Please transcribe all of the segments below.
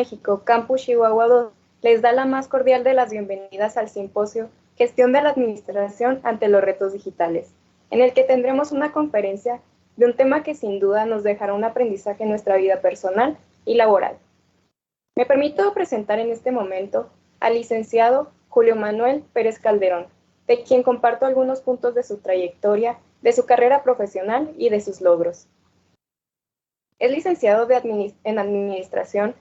México, Campus Chihuahua 2, les da la más cordial de las bienvenidas al simposio Gestión de la Administración ante los Retos Digitales, en el que tendremos una conferencia de un tema que sin duda nos dejará un aprendizaje en nuestra vida personal y laboral. Me permito presentar en este momento al licenciado Julio Manuel Pérez Calderón, de quien comparto algunos puntos de su trayectoria, de su carrera profesional y de sus logros. Es licenciado en Administración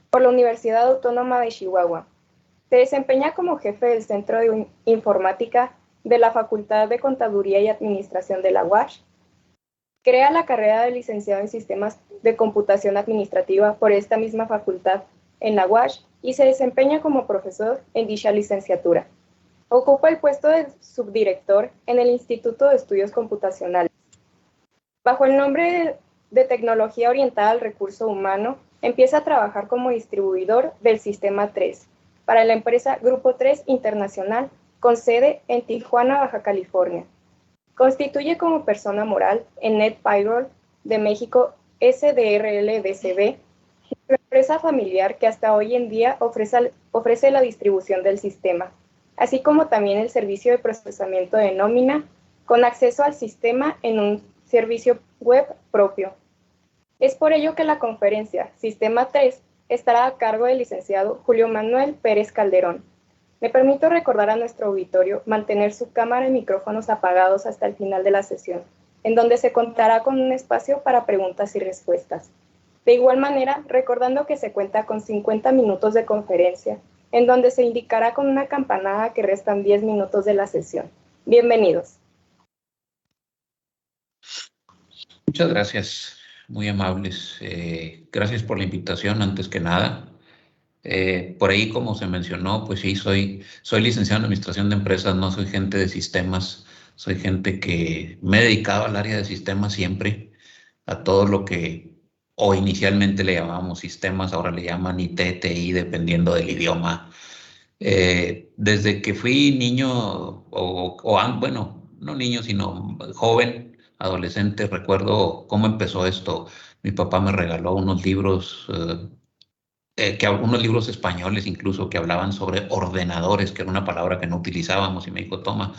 por la Universidad Autónoma de Chihuahua. Se desempeña como jefe del Centro de Informática de la Facultad de Contaduría y Administración de la UACH. Crea la carrera de licenciado en Sistemas de Computación Administrativa por esta misma facultad en la UACH y se desempeña como profesor en dicha licenciatura. Ocupa el puesto de subdirector en el Instituto de Estudios Computacionales. Bajo el nombre de Tecnología Orientada al Recurso Humano, empieza a trabajar como distribuidor del Sistema 3 para la empresa Grupo 3 Internacional, con sede en Tijuana, Baja California. Constituye como persona moral en NetPayrol de México SDRL DCB, una empresa familiar que hasta hoy en día ofrece la distribución del sistema, así como también el servicio de procesamiento de nómina, con acceso al sistema en un servicio web propio. Es por ello que la conferencia Sistema 3 estará a cargo del licenciado Julio Manuel Pérez Calderón. Me permito recordar a nuestro auditorio mantener su cámara y micrófonos apagados hasta el final de la sesión, en donde se contará con un espacio para preguntas y respuestas. De igual manera, recordando que se cuenta con 50 minutos de conferencia, en donde se indicará con una campanada que restan 10 minutos de la sesión. Bienvenidos. Muchas gracias, muy amables. Gracias por la invitación, antes que nada. Por ahí, como se mencionó, pues sí, soy licenciado en Administración de Empresas, no soy gente de sistemas, soy gente que me he dedicado al área de sistemas siempre, a todo lo que o inicialmente le llamábamos sistemas, ahora le llaman IT, TI, dependiendo del idioma. Desde que fui niño, bueno, no niño, sino joven, adolescente, recuerdo cómo empezó esto. Mi papá me regaló unos libros, unos libros españoles incluso, que hablaban sobre ordenadores, que era una palabra que no utilizábamos, y me dijo, toma,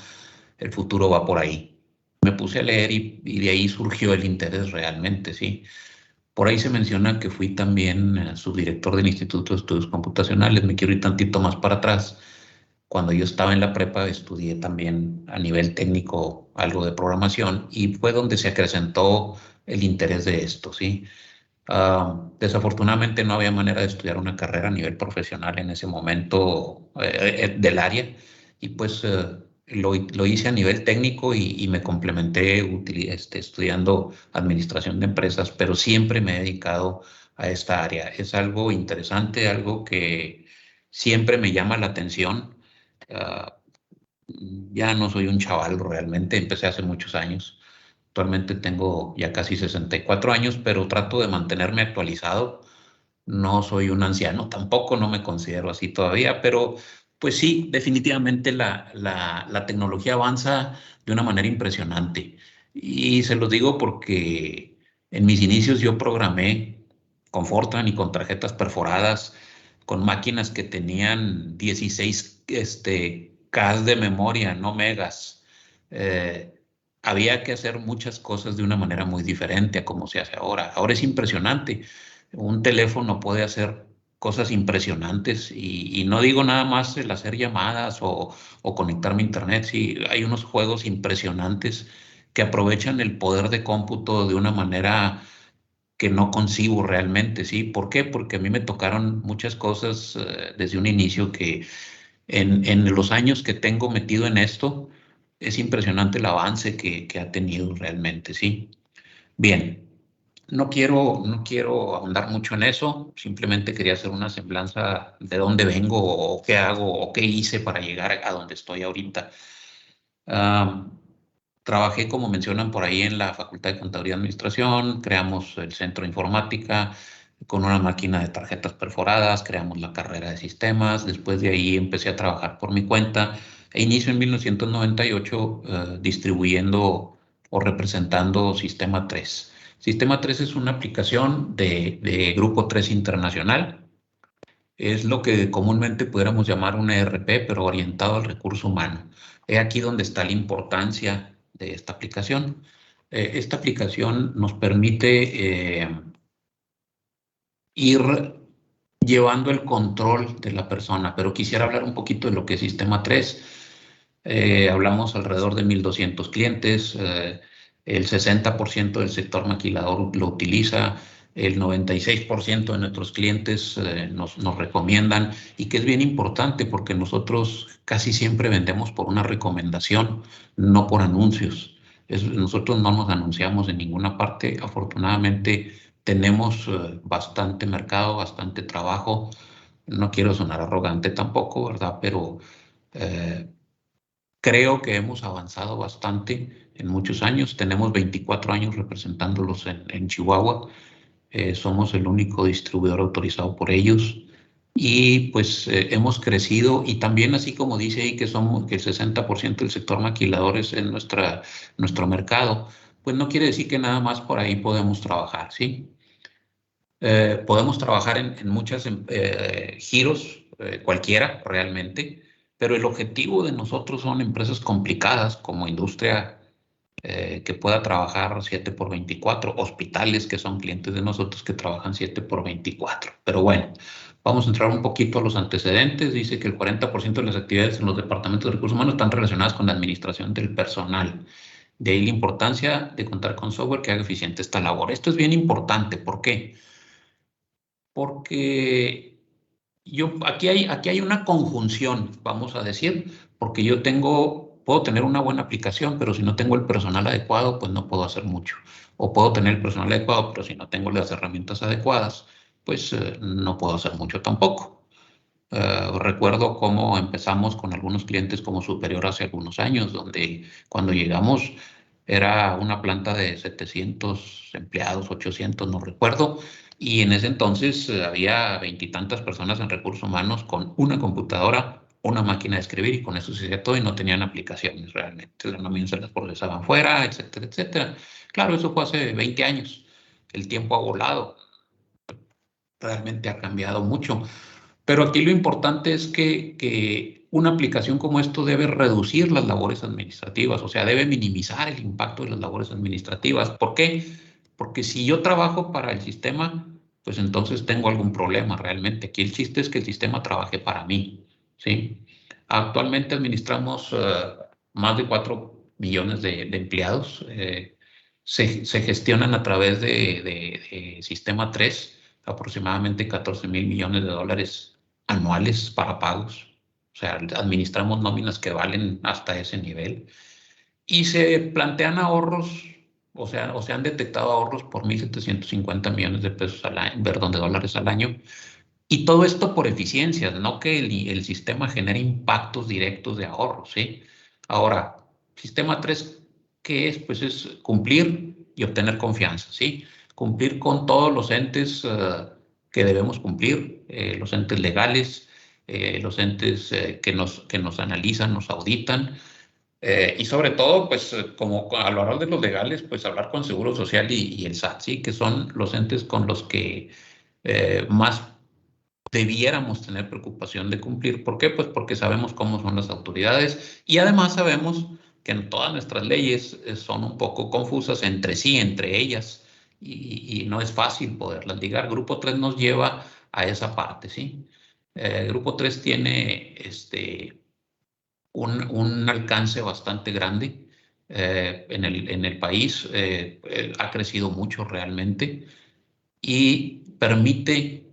el futuro va por ahí. Me puse a leer y de ahí surgió el interés realmente, sí. Por ahí se menciona que fui también subdirector del Instituto de Estudios Computacionales. Me quiero ir tantito más para atrás. Cuando yo estaba en la prepa, estudié también a nivel técnico algo de programación y fue donde se acrecentó el interés de esto, ¿sí? Desafortunadamente no había manera de estudiar una carrera a nivel profesional en ese momento del área, y pues lo hice a nivel técnico y me complementé estudiando administración de empresas, pero siempre me he dedicado a esta área. Es algo interesante, algo que siempre me llama la atención. Ah, ya no soy un chaval realmente, empecé hace muchos años. Actualmente tengo ya casi 64 años, pero trato de mantenerme actualizado. No soy un anciano tampoco, no me considero así todavía, pero pues sí, definitivamente la tecnología avanza de una manera impresionante. Y se los digo porque en mis inicios yo programé con Fortran y con tarjetas perforadas, con máquinas que tenían 16 K de memoria, no megas. Había que hacer muchas cosas de una manera muy diferente a como se hace ahora. Ahora es impresionante. Un teléfono puede hacer cosas impresionantes y no digo nada más el hacer llamadas o conectarme a internet. Sí, hay unos juegos impresionantes que aprovechan el poder de cómputo de una manera que no concibo realmente, ¿sí? ¿Por qué? Porque a mí me tocaron muchas cosas desde un inicio que en los años que tengo metido en esto, es impresionante el avance que ha tenido realmente, ¿sí? Bien, no quiero ahondar mucho en eso, simplemente quería hacer una semblanza de dónde vengo o qué hago o qué hice para llegar a donde estoy ahorita. Trabajé, como mencionan por ahí, en la Facultad de Contaduría y Administración, creamos el Centro de Informática con una máquina de tarjetas perforadas, creamos la carrera de sistemas, después de ahí empecé a trabajar por mi cuenta e inicio en 1998 distribuyendo o representando Sistema 3. Sistema 3 es una aplicación de Grupo 3 Internacional. Es lo que comúnmente pudiéramos llamar un ERP, pero orientado al recurso humano. Es aquí donde está la importancia de esta aplicación. Esta aplicación nos permite ir llevando el control de la persona, pero quisiera hablar un poquito de lo que es Sistema 3. Hablamos alrededor de 1,200 clientes, el 60% del sector maquilador lo utiliza, el 96% de nuestros clientes nos recomiendan, y que es bien importante porque nosotros casi siempre vendemos por una recomendación, no por anuncios. Nosotros no nos anunciamos en ninguna parte. Afortunadamente tenemos bastante mercado, bastante trabajo. No quiero sonar arrogante tampoco, ¿verdad? Pero creo que hemos avanzado bastante en muchos años. Tenemos 24 años representándolos en Chihuahua. Somos el único distribuidor autorizado por ellos. Y pues hemos crecido, y también así como dice ahí que somos que el 60% del sector maquilador es en nuestro mercado, pues no quiere decir que nada más por ahí podemos trabajar, ¿sí? Podemos trabajar en muchos giros, cualquiera realmente, pero el objetivo de nosotros son empresas complicadas como industria que pueda trabajar 7x24, hospitales que son clientes de nosotros que trabajan 7x24. Pero bueno, vamos a entrar un poquito a los antecedentes. Dice que el 40% de las actividades en los departamentos de recursos humanos están relacionadas con la administración del personal. De ahí la importancia de contar con software que haga eficiente esta labor. Esto es bien importante. ¿Por qué? Porque aquí hay una conjunción, vamos a decir, porque puedo tener una buena aplicación, pero si no tengo el personal adecuado, pues no puedo hacer mucho. O puedo tener el personal adecuado, pero si no tengo las herramientas adecuadas, pues no puedo hacer mucho tampoco. Recuerdo cómo empezamos con algunos clientes como Superior hace algunos años, donde cuando llegamos era una planta de 700 empleados, 800, no recuerdo, y en ese entonces había 20 y tantas personas en recursos humanos con una computadora, una máquina de escribir, y con eso se hacía todo, y no tenían aplicaciones realmente. Las nóminas se las procesaban fuera, etcétera, etcétera. Claro, eso fue hace 20 años. El tiempo ha volado, realmente ha cambiado mucho. Pero aquí lo importante es que una aplicación como esto debe reducir las labores administrativas, o sea, debe minimizar el impacto de las labores administrativas. ¿Por qué? Porque si yo trabajo para el sistema, pues entonces tengo algún problema realmente. Aquí el chiste es que el sistema trabaje para mí, ¿sí? Actualmente administramos más de 4 millones de empleados. Se gestionan a través de Sistema 3 aproximadamente 14,000 millones de dólares anuales para pagos. O sea, administramos nóminas que valen hasta ese nivel. Y se plantean ahorros, o se han detectado ahorros por 1,750 millones de pesos al año, perdón, de dólares al año. Y todo esto por eficiencias, no que el sistema genere impactos directos de ahorro, ¿sí? Ahora, Sistema 3, ¿qué es? Pues es cumplir y obtener confianza, ¿sí? Cumplir con todos los entes que debemos cumplir, los entes legales, los entes que nos analizan, nos auditan, y sobre todo, pues como a lo largo de los legales, pues hablar con Seguro Social y el SAT, ¿sí? Que son los entes con los que más debiéramos tener preocupación de cumplir. ¿Por qué? Pues porque sabemos cómo son las autoridades, y además sabemos que en todas nuestras leyes son un poco confusas entre sí, entre ellas, y no es fácil poderlas ligar. Grupo 3 nos lleva a esa parte, ¿sí? Grupo 3 tiene un alcance bastante grande en el país. Ha crecido mucho realmente, y permite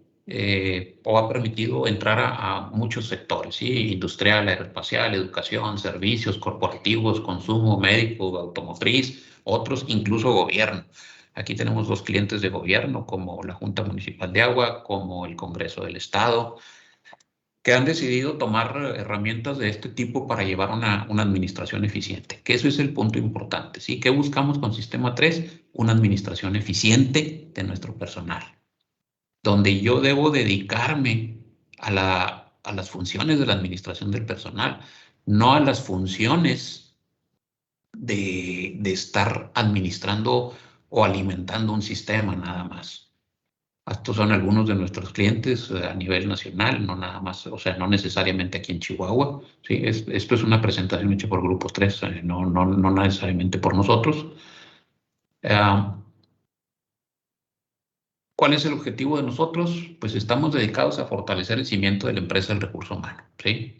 o ha permitido entrar a muchos sectores, ¿sí? Industrial, aeroespacial, educación, servicios corporativos, consumo, médico, automotriz, otros, incluso gobierno. Aquí tenemos 2 clientes de gobierno, como la Junta Municipal de Agua, como el Congreso del Estado, que han decidido tomar herramientas de este tipo para llevar una administración eficiente, que eso es el punto importante, ¿sí? ¿Qué buscamos con Sistema 3? Una administración eficiente de nuestro personal, donde yo debo dedicarme a las funciones de la administración del personal, no a las funciones de estar administrando o alimentando un sistema nada más. Estos son algunos de nuestros clientes a nivel nacional, no nada más, o sea, no necesariamente aquí en Chihuahua. ¿Sí? Esto es una presentación hecha por Grupo 3, no necesariamente por nosotros. ¿Cuál es el objetivo de nosotros? Pues estamos dedicados a fortalecer el cimiento de la empresa del recurso humano. ¿Sí?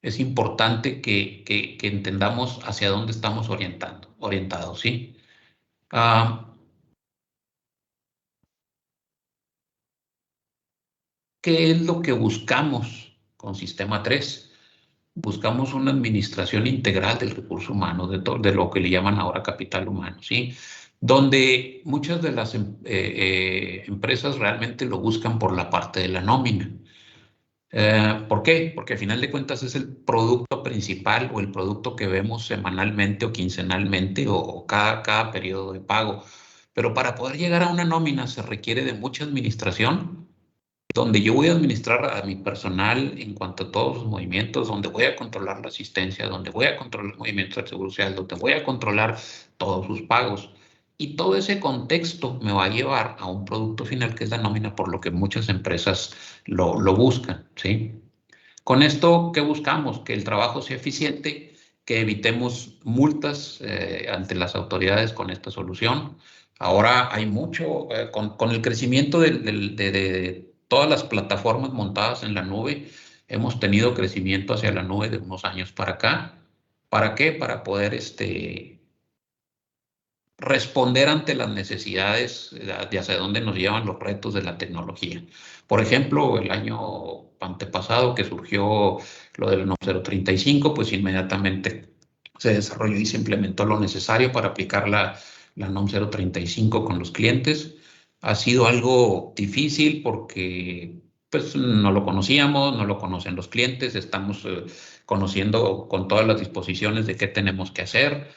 Es importante que entendamos hacia dónde estamos orientados. ¿Sí? ¿Qué es lo que buscamos con Sistema 3? Buscamos una administración integral del recurso humano, de lo que le llaman ahora capital humano, ¿sí? Donde muchas de las empresas realmente lo buscan por la parte de la nómina. ¿Por qué? Porque al final de cuentas es el producto principal o el producto que vemos semanalmente o quincenalmente o cada periodo de pago. Pero para poder llegar a una nómina se requiere de mucha administración, donde yo voy a administrar a mi personal en cuanto a todos los movimientos, donde voy a controlar la asistencia, donde voy a controlar los movimientos del Seguro Social, donde voy a controlar todos sus pagos. Y todo ese contexto me va a llevar a un producto final que es la nómina, por lo que muchas empresas lo buscan, ¿sí? Con esto, ¿qué buscamos? Que el trabajo sea eficiente, que evitemos multas ante las autoridades con esta solución. Ahora hay mucho, con el crecimiento de todas las plataformas montadas en la nube, hemos tenido crecimiento hacia la nube de unos años para acá. ¿Para qué? Para poder responder ante las necesidades de hacia dónde nos llevan los retos de la tecnología. Por ejemplo, el año antepasado que surgió lo del NOM 035, pues inmediatamente se desarrolló y se implementó lo necesario para aplicar la NOM 035 con los clientes. Ha sido algo difícil porque pues no lo conocíamos, no lo conocen los clientes, estamos conociendo con todas las disposiciones de qué tenemos que hacer.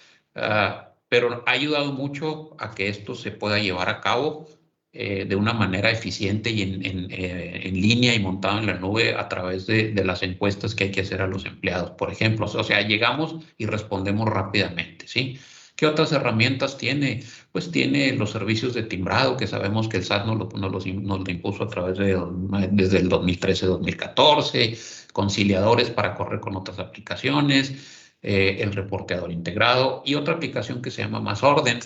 Pero ha ayudado mucho a que esto se pueda llevar a cabo de una manera eficiente y en línea y montado en la nube a través de las encuestas que hay que hacer a los empleados, por ejemplo. O sea, llegamos y respondemos rápidamente, ¿sí? ¿Qué otras herramientas tiene? Pues tiene los servicios de timbrado, que sabemos que el SAT nos lo impuso a través desde el 2013-2014, conciliadores para correr con otras aplicaciones, el reporteador integrado y otra aplicación que se llama Más Orden,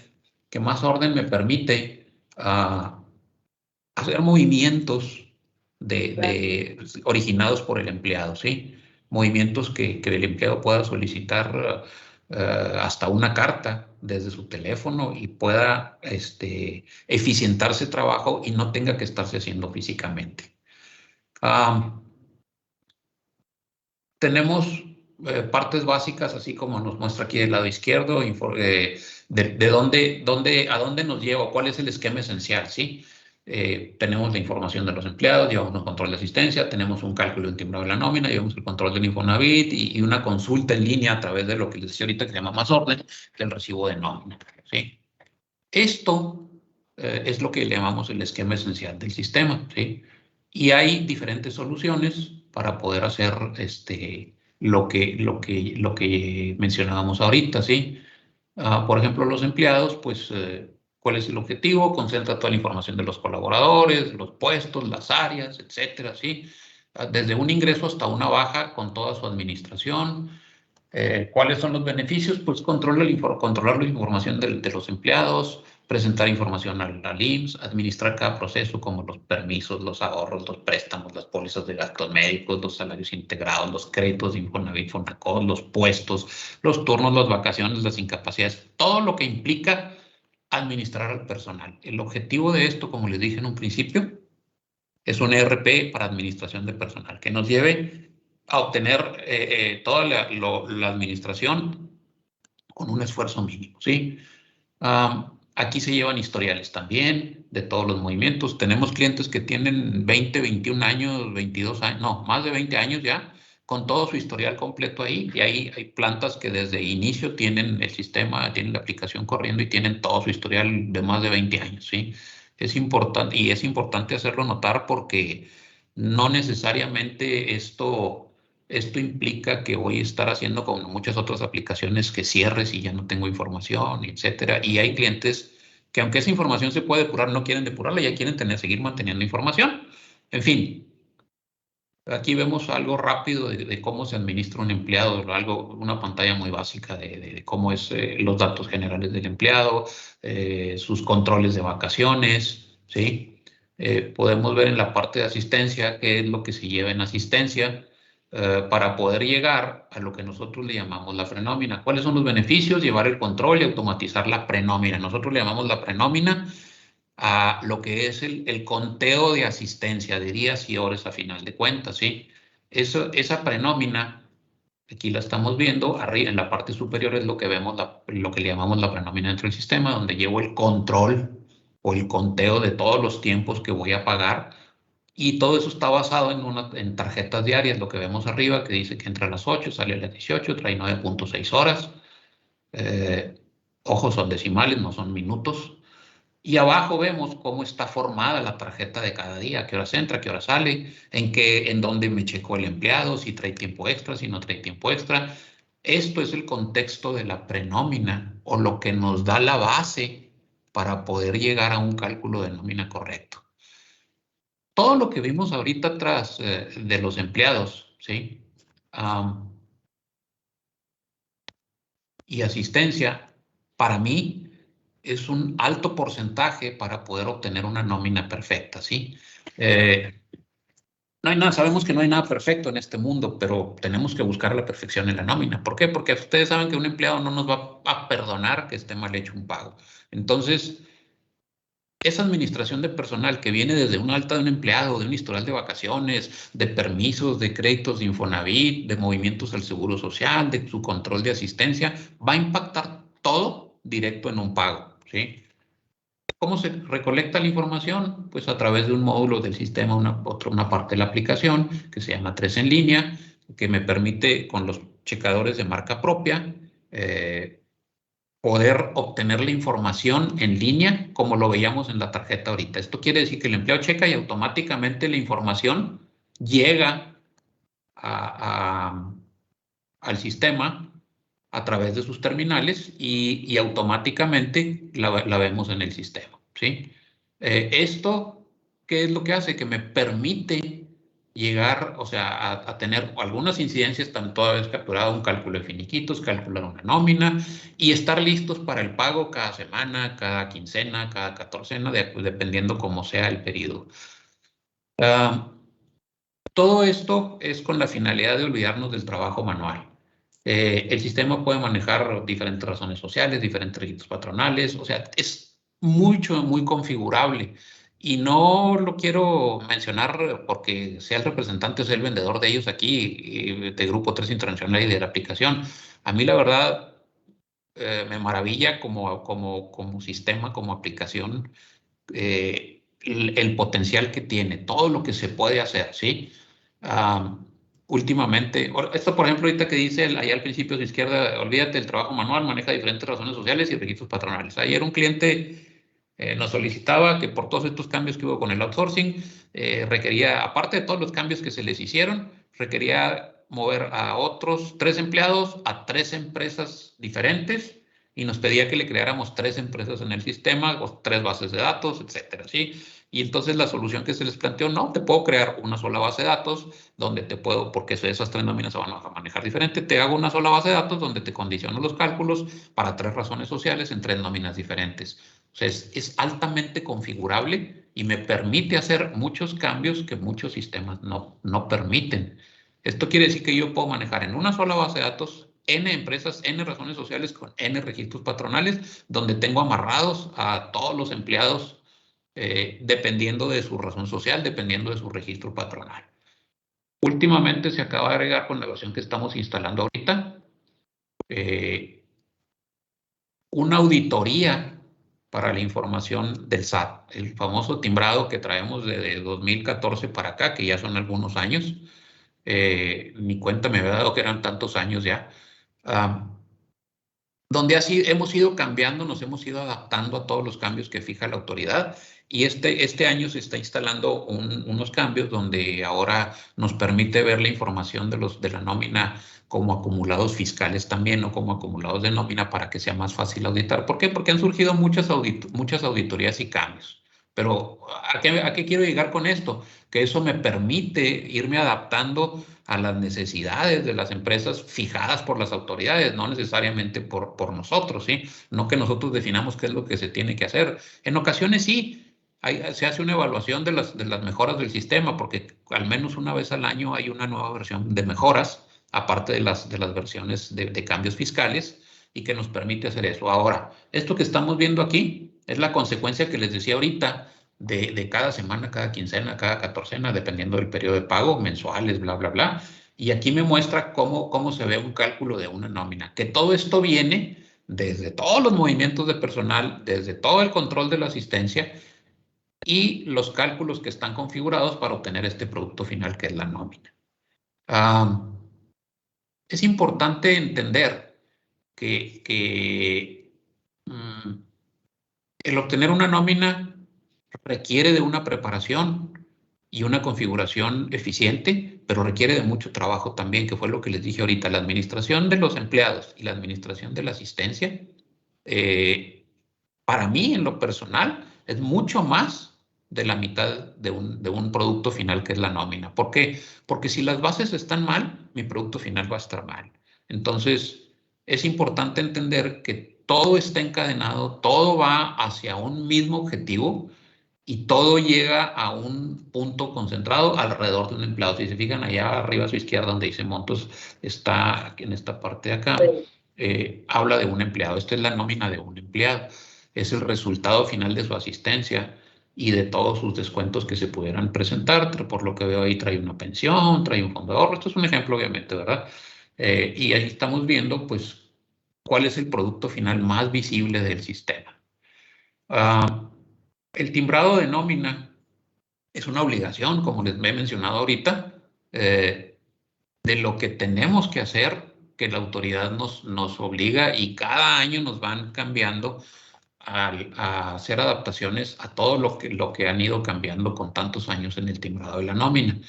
que Más Orden me permite hacer movimientos originados por el empleado, ¿sí? Movimientos que el empleado pueda solicitar hasta una carta desde su teléfono y pueda eficientarse el trabajo y no tenga que estarse haciendo físicamente. Tenemos partes básicas, así como nos muestra aquí del lado izquierdo, a dónde nos lleva, cuál es el esquema esencial, ¿sí? Tenemos la información de los empleados, llevamos un control de asistencia, tenemos un cálculo de un timbrado de la nómina, llevamos el control del Infonavit y una consulta en línea a través de lo que les decía ahorita que se llama Más Orden, del recibo de nómina, ¿sí? Esto es lo que llamamos el esquema esencial del sistema, ¿sí? Y hay diferentes soluciones para poder hacer lo que mencionábamos ahorita, ¿sí? Por ejemplo, los empleados, pues, ¿cuál es el objetivo? Concentra toda la información de los colaboradores, los puestos, las áreas, etcétera, ¿sí? Desde un ingreso hasta una baja con toda su administración. ¿Cuáles son los beneficios? Pues controlar la información de los empleados, presentar información al IMSS, administrar cada proceso como los permisos, los ahorros, los préstamos, las pólizas de gastos médicos, los salarios integrados, los créditos de Infonavit, Fonacot, los puestos, los turnos, las vacaciones, las incapacidades, todo lo que implica administrar al personal. El objetivo de esto, como les dije en un principio, es un ERP para administración de personal, que nos lleve a obtener toda la administración con un esfuerzo mínimo, ¿sí? Aquí se llevan historiales también de todos los movimientos. Tenemos clientes que tienen 20, 21 años, 22 años, no, más de 20 años ya, con todo su historial completo ahí. Y ahí hay plantas que desde inicio tienen el sistema, tienen la aplicación corriendo y tienen todo su historial de más de 20 años, ¿sí? Es importante hacerlo notar porque no necesariamente esto implica que voy a estar haciendo como muchas otras aplicaciones que cierres y ya no tengo información, etcétera. Y hay clientes que aunque esa información se puede depurar, no quieren depurarla, ya quieren seguir manteniendo información. En fin, aquí vemos algo rápido de cómo se administra un empleado, una pantalla muy básica de cómo es los datos generales del empleado, sus controles de vacaciones, ¿sí? Podemos ver en la parte de asistencia qué es lo que se lleva en asistencia para poder llegar a lo que nosotros le llamamos la prenómina. ¿Cuáles son los beneficios? Llevar el control y automatizar la prenómina. Nosotros le llamamos la prenómina a lo que es el conteo de asistencia de días y horas a final de cuentas, ¿sí? Esa prenómina, aquí la estamos viendo, arriba en la parte superior es lo que vemos, lo que le llamamos la prenómina dentro del sistema, donde llevo el control o el conteo de todos los tiempos que voy a pagar, y todo eso está basado en tarjetas diarias, lo que vemos arriba, que dice que entra a las 8, sale a las 18, trae 9.6 horas. Ojo, son decimales, no son minutos. Y abajo vemos cómo está formada la tarjeta de cada día, a qué horas entra, a qué horas sale, en dónde me checó el empleado, si trae tiempo extra, si no trae tiempo extra. Esto es el contexto de la prenómina o lo que nos da la base para poder llegar a un cálculo de nómina correcto. Todo lo que vimos ahorita atrás de los empleados, ¿sí? Y asistencia, para mí, es un alto porcentaje para poder obtener una nómina perfecta, ¿sí? No hay nada, sabemos que no hay nada perfecto en este mundo, pero tenemos que buscar la perfección en la nómina. ¿Por qué? Porque ustedes saben que un empleado no nos va a perdonar que esté mal hecho un pago. Entonces, esa administración de personal que viene desde un alta de un empleado, de un historial de vacaciones, de permisos, de créditos de Infonavit, de movimientos al Seguro Social, de su control de asistencia, va a impactar todo directo en un pago, ¿sí? ¿Cómo se recolecta la información? Pues a través de un módulo del sistema, una parte de la aplicación que se llama 3 en línea, que me permite con los checadores de marca propia poder obtener la información en línea como lo veíamos en la tarjeta ahorita. Esto quiere decir que el empleado checa y automáticamente la información llega al sistema a través de sus terminales y automáticamente la vemos en el sistema, ¿sí? Esto, ¿qué es lo que hace? Que me permite llegar, o sea, a tener algunas incidencias, tanto toda vez capturado un cálculo de finiquitos, calcular una nómina y estar listos para el pago cada semana, cada quincena, cada catorcena, dependiendo cómo sea el periodo. Todo esto es con la finalidad de olvidarnos del trabajo manual. El sistema puede manejar diferentes razones sociales, diferentes registros patronales, o sea, es muy configurable. Y no lo quiero mencionar porque sea el representante o sea el vendedor de ellos aquí, de Grupo 3 Internacional y de la aplicación. A mí la verdad me maravilla como sistema, como aplicación, el potencial que tiene, todo lo que se puede hacer, ¿sí? Últimamente, esto por ejemplo ahorita que dice ahí al principio de izquierda, olvídate del trabajo manual, maneja diferentes razones sociales y registros patronales. Ayer un cliente nos solicitaba que por todos estos cambios que hubo con el outsourcing, requería, aparte de todos los cambios que se les hicieron, requería mover a otros 3 empleados a 3 empresas diferentes y nos pedía que le creáramos 3 empresas en el sistema, o 3 bases de datos, etcétera, ¿sí? Y entonces la solución que se les planteó, no, te puedo crear una sola base de datos donde te puedo, porque esas 3 nóminas se van a manejar diferente, te hago una sola base de datos donde te condiciono los cálculos para 3 razones sociales en 3 nóminas diferentes. O sea, es altamente configurable y me permite hacer muchos cambios que muchos sistemas no permiten. Esto quiere decir que yo puedo manejar en una sola base de datos N empresas, N razones sociales con N registros patronales, donde tengo amarrados a todos los empleados dependiendo de su razón social, dependiendo de su registro patronal. Últimamente se acaba de agregar con la versión que estamos instalando ahorita una auditoría para la información del SAT, el famoso timbrado que traemos desde 2014 para acá, que ya son algunos años. Mi cuenta me había dado que eran tantos años ya. Donde así hemos ido cambiando, nos hemos ido adaptando a todos los cambios que fija la autoridad y este año se está instalando unos cambios donde ahora nos permite ver la información de la nómina como acumulados fiscales también o como acumulados de nómina para que sea más fácil auditar. ¿Por qué? Porque han surgido muchas auditorías y cambios. Pero ¿a qué quiero llegar con esto? Que eso me permite irme adaptando a las necesidades de las empresas fijadas por las autoridades, no necesariamente por nosotros, ¿sí? No que nosotros definamos qué es lo que se tiene que hacer. En ocasiones sí, se hace una evaluación de las mejoras del sistema, porque al menos una vez al año hay una nueva versión de mejoras, aparte de las versiones de cambios fiscales, y que nos permite hacer eso. Ahora, esto que estamos viendo aquí es la consecuencia que les decía ahorita de cada semana, cada quincena, cada catorcena, dependiendo del periodo de pago, mensuales, bla, bla, bla. Y aquí me muestra cómo se ve un cálculo de una nómina. Que todo esto viene desde todos los movimientos de personal, desde todo el control de la asistencia y los cálculos que están configurados para obtener este producto final que es la nómina. Es importante entender que el obtener una nómina requiere de una preparación y una configuración eficiente, pero requiere de mucho trabajo también, que fue lo que les dije ahorita. La administración de los empleados y la administración de la asistencia, para mí, en lo personal, es mucho más de la mitad de un producto final que es la nómina. ¿Por qué? Porque si las bases están mal, mi producto final va a estar mal. Entonces, es importante entender que todo está encadenado, todo va hacia un mismo objetivo y todo llega a un punto concentrado alrededor de un empleado. Si se fijan allá arriba a su izquierda donde dice montos, está en esta parte de acá, habla de un empleado. Esta es la nómina de un empleado. Es el resultado final de su asistencia y de todos sus descuentos que se pudieran presentar. Por lo que veo ahí trae una pensión, trae un fondo de ahorro. Esto es un ejemplo, obviamente, ¿verdad? Y ahí estamos viendo, pues, cuál es el producto final más visible del sistema. El timbrado de nómina es una obligación, como les he mencionado ahorita, de lo que tenemos que hacer, que la autoridad nos obliga y cada año nos van cambiando a hacer adaptaciones a todo lo que han ido cambiando con tantos años en el timbrado de la nómina.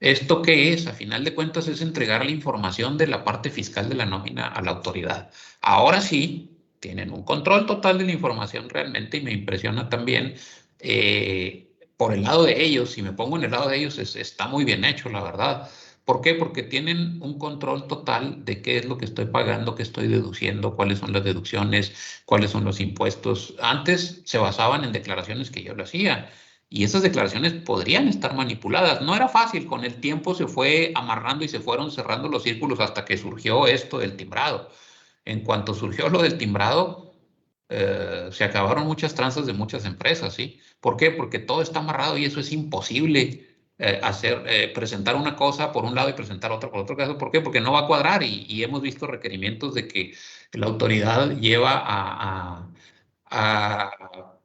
¿Esto qué es? A final de cuentas es entregar la información de la parte fiscal de la nómina a la autoridad. Ahora sí, tienen un control total de la información realmente y me impresiona también por el lado de ellos, si me pongo en el lado de ellos, está muy bien hecho, la verdad. ¿Por qué? Porque tienen un control total de qué es lo que estoy pagando, qué estoy deduciendo, cuáles son las deducciones, cuáles son los impuestos. Antes se basaban en declaraciones que yo lo hacía. Y esas declaraciones podrían estar manipuladas. No era fácil, con el tiempo se fue amarrando y se fueron cerrando los círculos hasta que surgió esto del timbrado. En cuanto surgió lo del timbrado, se acabaron muchas tranzas de muchas empresas, ¿sí? ¿Por qué? Porque todo está amarrado y eso es imposible presentar una cosa por un lado y presentar otra por otro caso. ¿Por qué? Porque no va a cuadrar y hemos visto requerimientos de que la autoridad lleva a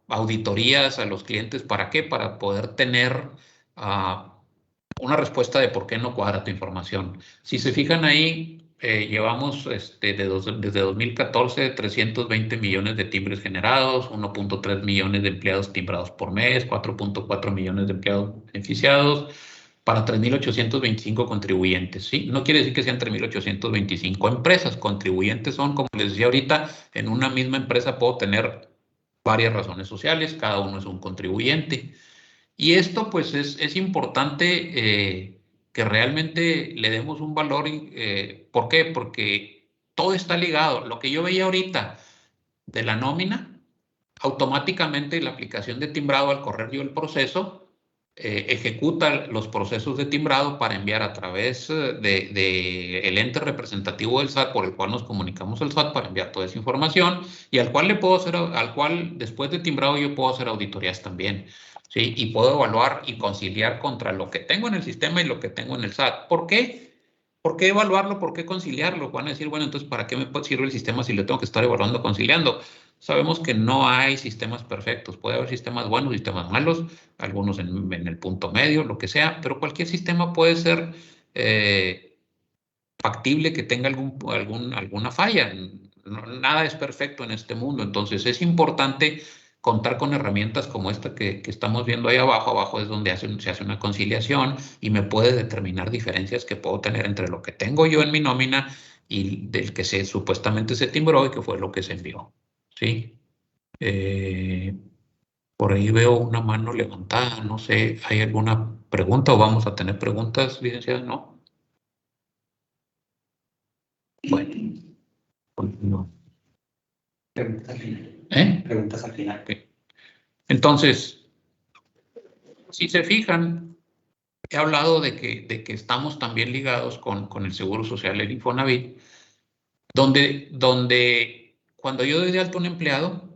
auditorías a los clientes. ¿Para qué? Para poder tener una respuesta de por qué no cuadra tu información. Si se fijan ahí, llevamos desde 2014 320 millones de timbres generados, 1.3 millones de empleados timbrados por mes, 4.4 millones de empleados beneficiados, para 3.825 contribuyentes, ¿sí? No quiere decir que sean 3.825 empresas. Contribuyentes son, como les decía ahorita, en una misma empresa puedo tener varias razones sociales, cada uno es un contribuyente. Y esto pues es importante que realmente le demos un valor. ¿Por qué? Porque todo está ligado. Lo que yo veía ahorita de la nómina, automáticamente la aplicación de timbrado al correr yo el proceso, ejecuta los procesos de timbrado para enviar a través de el ente representativo del SAT por el cual nos comunicamos al SAT para enviar toda esa información y al cual después de timbrado yo puedo hacer auditorías también. ¿Sí? Y puedo evaluar y conciliar contra lo que tengo en el sistema y lo que tengo en el SAT. ¿Por qué? ¿Por qué evaluarlo? ¿Por qué conciliarlo? Van a decir, bueno, entonces, ¿para qué me sirve el sistema si lo tengo que estar evaluando, conciliando? Sabemos que no hay sistemas perfectos. Puede haber sistemas buenos, sistemas malos, algunos en el punto medio, lo que sea, pero cualquier sistema puede ser factible que tenga alguna falla. No, nada es perfecto en este mundo. Entonces, es importante contar con herramientas como esta que estamos viendo ahí abajo. Abajo es donde se hace una conciliación y me puede determinar diferencias que puedo tener entre lo que tengo yo en mi nómina y del que supuestamente se timbró y que fue lo que se envió. ¿Sí? Por ahí veo una mano levantada, no sé, ¿hay alguna pregunta o vamos a tener preguntas, licenciada? ¿No? Bueno, continúo. Preguntas al final. ¿Eh? Preguntas al final. Okay. Entonces, si se fijan, he hablado de que estamos también ligados con el Seguro Social, el Infonavit, donde cuando yo doy de alta a un empleado,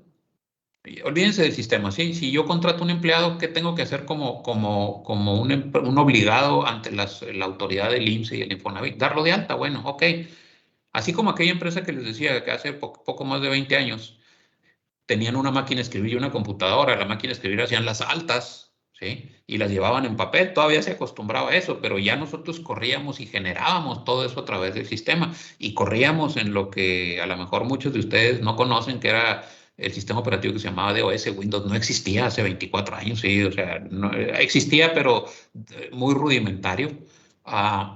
olvídense del sistema, ¿sí? Si yo contrato un empleado, ¿qué tengo que hacer como un obligado ante la autoridad del IMSS y el Infonavit? Darlo de alta, bueno, ok. Así como aquella empresa que les decía que hace poco más de 20 años tenían una máquina de escribir y una computadora, la máquina de escribir hacían las altas, ¿sí? Y las llevaban en papel, todavía se acostumbraba a eso, pero ya nosotros corríamos y generábamos todo eso a través del sistema y corríamos en lo que a lo mejor muchos de ustedes no conocen, que era el sistema operativo que se llamaba DOS. Windows no existía hace 24 años, sí, o sea, no, existía, pero muy rudimentario.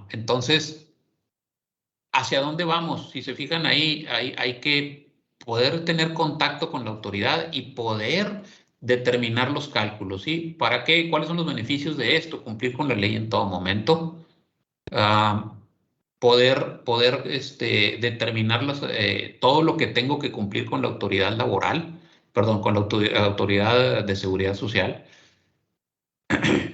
Entonces, ¿hacia dónde vamos? Si se fijan ahí, hay que poder tener contacto con la autoridad y poder determinar los cálculos, ¿sí? ¿Para qué? ¿Cuáles son los beneficios de esto? Cumplir con la ley en todo momento. Poder determinar todo lo que tengo que cumplir con la autoridad laboral, perdón, con la autoridad de seguridad social,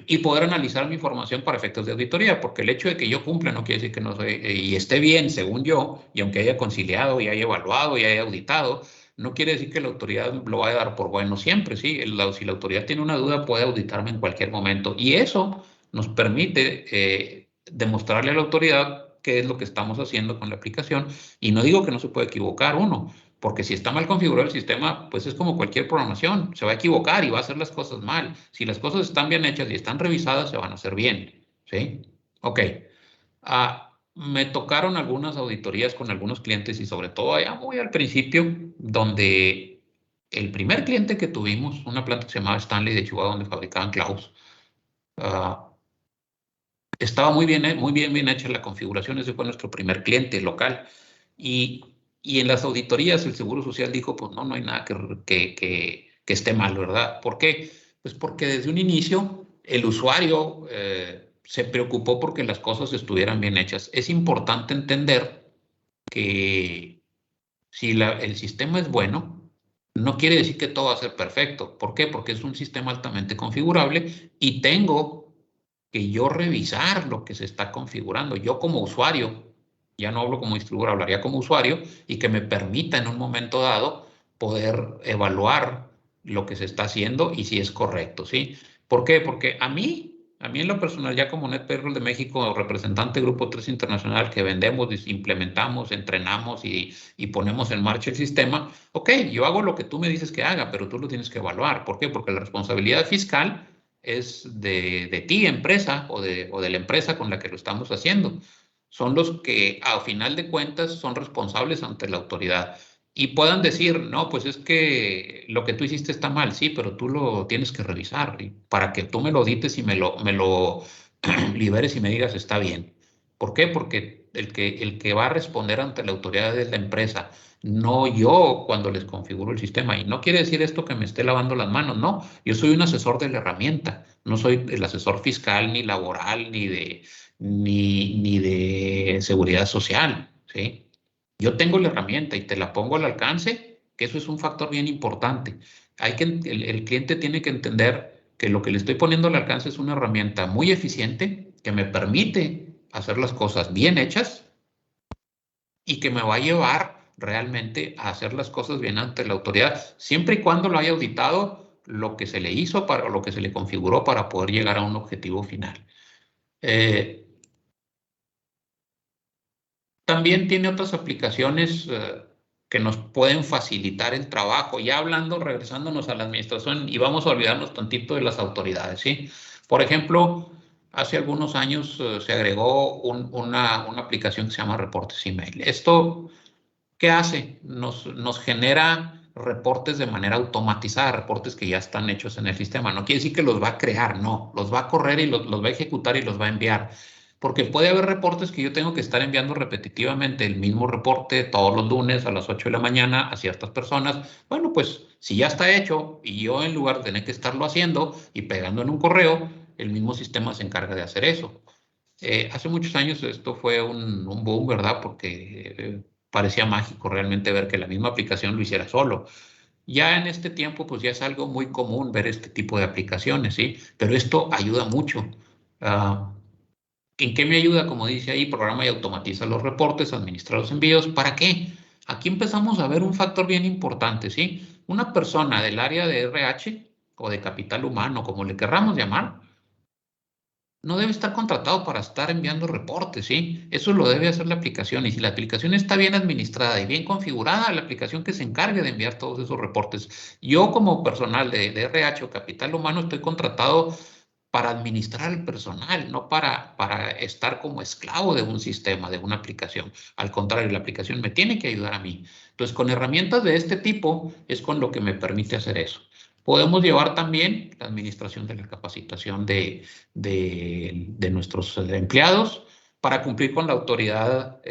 y poder analizar mi información para efectos de auditoría, porque el hecho de que yo cumpla no quiere decir que no soy, y esté bien según yo, y aunque haya conciliado y haya evaluado y haya auditado, no quiere decir que la autoridad lo vaya a dar por bueno siempre, ¿sí? Si la autoridad tiene una duda, puede auditarme en cualquier momento, y eso nos permite demostrarle a la autoridad qué es lo que estamos haciendo con la aplicación, y no digo que no se puede equivocar uno, porque si está mal configurado el sistema, pues es como cualquier programación, se va a equivocar y va a hacer las cosas mal. Si las cosas están bien hechas y están revisadas, se van a hacer bien, ¿sí? Ok. Me tocaron algunas auditorías con algunos clientes y sobre todo allá muy al principio, donde el primer cliente que tuvimos, una planta que se llamaba Stanley de Chihuahua, donde fabricaban clavos, estaba muy bien hecha la configuración. Ese fue nuestro primer cliente local. Y en las auditorías el Seguro Social dijo, pues no hay nada que esté mal, ¿verdad? ¿Por qué? Pues porque desde un inicio el usuario se preocupó porque las cosas estuvieran bien hechas. Es importante entender que si el sistema es bueno, no quiere decir que todo va a ser perfecto. ¿Por qué? Porque es un sistema altamente configurable y tengo que yo revisar lo que se está configurando. Yo como usuario, ya no hablo como distribuidor, hablaría como usuario, y que me permita en un momento dado poder evaluar lo que se está haciendo y si es correcto, ¿sí? ¿Por qué? Porque a mí en lo personal, ya como NetPayroll de México, representante Grupo 3 Internacional, que vendemos, implementamos, entrenamos y ponemos en marcha el sistema, ok, yo hago lo que tú me dices que haga, pero tú lo tienes que evaluar. ¿Por qué? Porque la responsabilidad fiscal es de ti, empresa, o de la empresa con la que lo estamos haciendo. Son los que, a final de cuentas, son responsables ante la autoridad. Y puedan decir, no, pues es que lo que tú hiciste está mal, sí, pero tú lo tienes que revisar para que tú me lo audites y me lo liberes y me digas está bien. ¿Por qué? Porque el que va a responder ante la autoridad es la empresa, no yo cuando les configuro el sistema. Y no quiere decir esto que me esté lavando las manos, no. Yo soy un asesor de la herramienta, no soy el asesor fiscal, ni laboral, ni de seguridad social, ¿sí? Yo tengo la herramienta y te la pongo al alcance, que eso es un factor bien importante. El cliente tiene que entender que lo que le estoy poniendo al alcance es una herramienta muy eficiente que me permite hacer las cosas bien hechas y que me va a llevar realmente a hacer las cosas bien ante la autoridad, siempre y cuando lo haya auditado lo que se le hizo para lo que se le configuró para poder llegar a un objetivo final. También tiene otras aplicaciones que nos pueden facilitar el trabajo. Ya hablando, regresándonos a la administración, y vamos a olvidarnos tantito de las autoridades, ¿sí? Por ejemplo, hace algunos años se agregó una aplicación que se llama Reportes Email. ¿Esto qué hace? Nos genera reportes de manera automatizada, reportes que ya están hechos en el sistema. No quiere decir que los va a crear, no, los va a correr y los va a ejecutar y los va a enviar. Porque puede haber reportes que yo tengo que estar enviando repetitivamente el mismo reporte todos los lunes a las 8 de la mañana a ciertas personas. Bueno, pues si ya está hecho y yo en lugar de tener que estarlo haciendo y pegando en un correo, el mismo sistema se encarga de hacer eso. Hace muchos años esto fue un boom, ¿verdad? Porque parecía mágico realmente ver que la misma aplicación lo hiciera solo. Ya en este tiempo, pues ya es algo muy común ver este tipo de aplicaciones, ¿sí? Pero esto ayuda mucho. Ah, ¿En qué me ayuda? Como dice ahí, programa y automatiza los reportes, administra los envíos. ¿Para qué? Aquí empezamos a ver un factor bien importante, ¿sí? Una persona del área de RH o de capital humano, como le querramos llamar, no debe estar contratado para estar enviando reportes, ¿sí? Eso lo debe hacer la aplicación. Y si la aplicación está bien administrada y bien configurada, la aplicación que se encargue de enviar todos esos reportes. Yo como personal de RH o capital humano estoy contratado para administrar el personal, no para estar como esclavo de un sistema, de una aplicación. Al contrario, la aplicación me tiene que ayudar a mí. Entonces, con herramientas de este tipo es con lo que me permite hacer eso. Podemos llevar también la administración de la capacitación de nuestros empleados para cumplir con la autoridad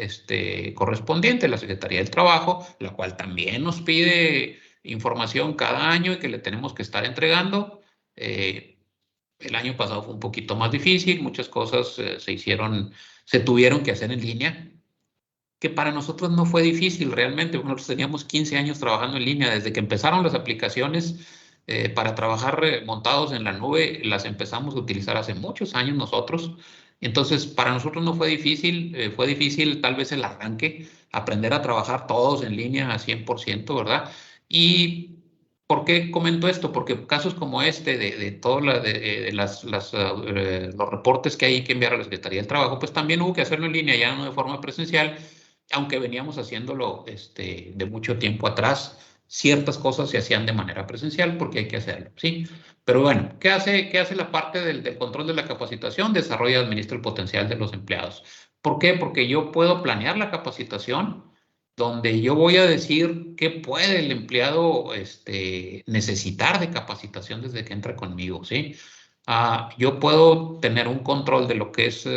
correspondiente, la Secretaría del Trabajo, la cual también nos pide información cada año y que le tenemos que estar entregando. El año pasado fue un poquito más difícil, muchas cosas se tuvieron que hacer en línea, que para nosotros no fue difícil realmente. Nosotros teníamos 15 años trabajando en línea, desde que empezaron las aplicaciones para trabajar montados en la nube, las empezamos a utilizar hace muchos años nosotros. Entonces, para nosotros no fue difícil tal vez el arranque, aprender a trabajar todos en línea a 100%, ¿verdad? Y ¿por qué comento esto? Porque casos como este, de todos los reportes que hay que enviar a la Secretaría del Trabajo, pues también hubo que hacerlo en línea, ya no de forma presencial, aunque veníamos haciéndolo de mucho tiempo atrás. Ciertas cosas se hacían de manera presencial porque hay que hacerlo, ¿sí? Pero bueno, ¿qué hace la parte del control de la capacitación? Desarrolla y administra el potencial de los empleados. ¿Por qué? Porque yo puedo planear la capacitación donde yo voy a decir qué puede el empleado necesitar de capacitación desde que entra conmigo, ¿sí? Yo puedo tener un control de lo que es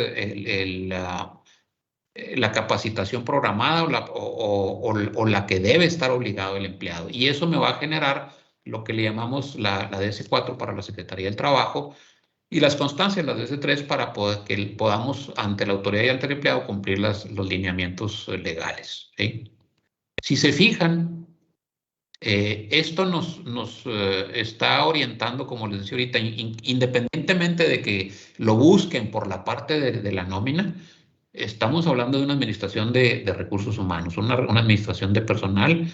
la capacitación programada o la que debe estar obligado el empleado. Y eso me va a generar lo que le llamamos la DS4 para la Secretaría del Trabajo y las constancias, las DS3, para que podamos ante la autoridad y ante el empleado cumplir los lineamientos legales, ¿sí? Si se fijan, esto nos está orientando, como les decía ahorita, independientemente de que lo busquen por la parte de la nómina. Estamos hablando de una administración de recursos humanos, una administración de personal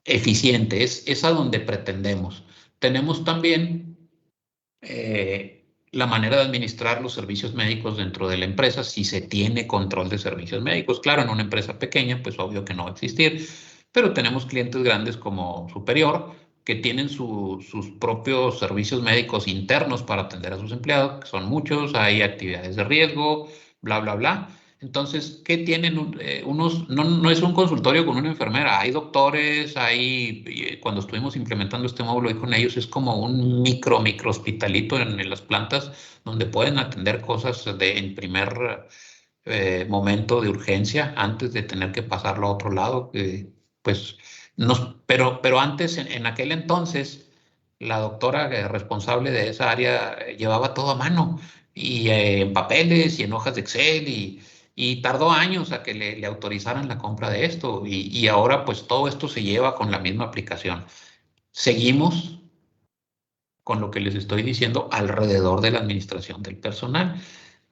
eficiente, es a donde pretendemos. Tenemos también la manera de administrar los servicios médicos dentro de la empresa, si se tiene control de servicios médicos. Claro, en una empresa pequeña, pues obvio que no va a existir, pero tenemos clientes grandes como Superior, que tienen sus propios servicios médicos internos para atender a sus empleados, que son muchos, hay actividades de riesgo, bla, bla, bla. Entonces, ¿qué tienen unos? No es un consultorio con una enfermera, hay doctores, cuando estuvimos implementando este módulo y con ellos, es como un micro hospitalito en las plantas donde pueden atender cosas en primer momento de urgencia antes de tener que pasarlo a otro lado. Pues, pero antes, en aquel entonces, la doctora responsable de esa área llevaba todo a mano y en papeles y en hojas de Excel y tardó años a que le autorizaran la compra de esto y ahora pues todo esto se lleva con la misma aplicación. Seguimos con lo que les estoy diciendo alrededor de la administración del personal.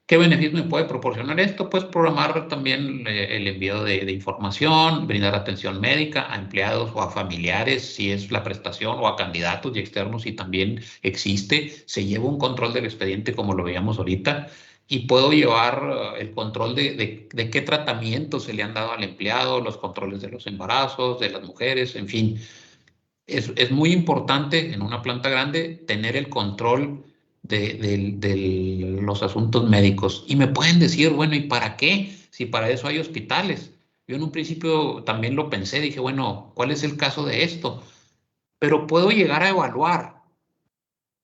¿Qué beneficio me puede proporcionar esto? Pues programar también el envío de información, brindar atención médica a empleados o a familiares, si es la prestación, o a candidatos y externos, si también existe. Se lleva un control del expediente como lo veíamos ahorita y puedo llevar el control de qué tratamientos se le han dado al empleado, los controles de los embarazos, de las mujeres, en fin. Es muy importante en una planta grande tener el control de los asuntos médicos. Y me pueden decir, bueno, ¿y para qué? Si para eso hay hospitales. Yo en un principio también lo pensé, dije, bueno, ¿cuál es el caso de esto? Pero puedo llegar a evaluar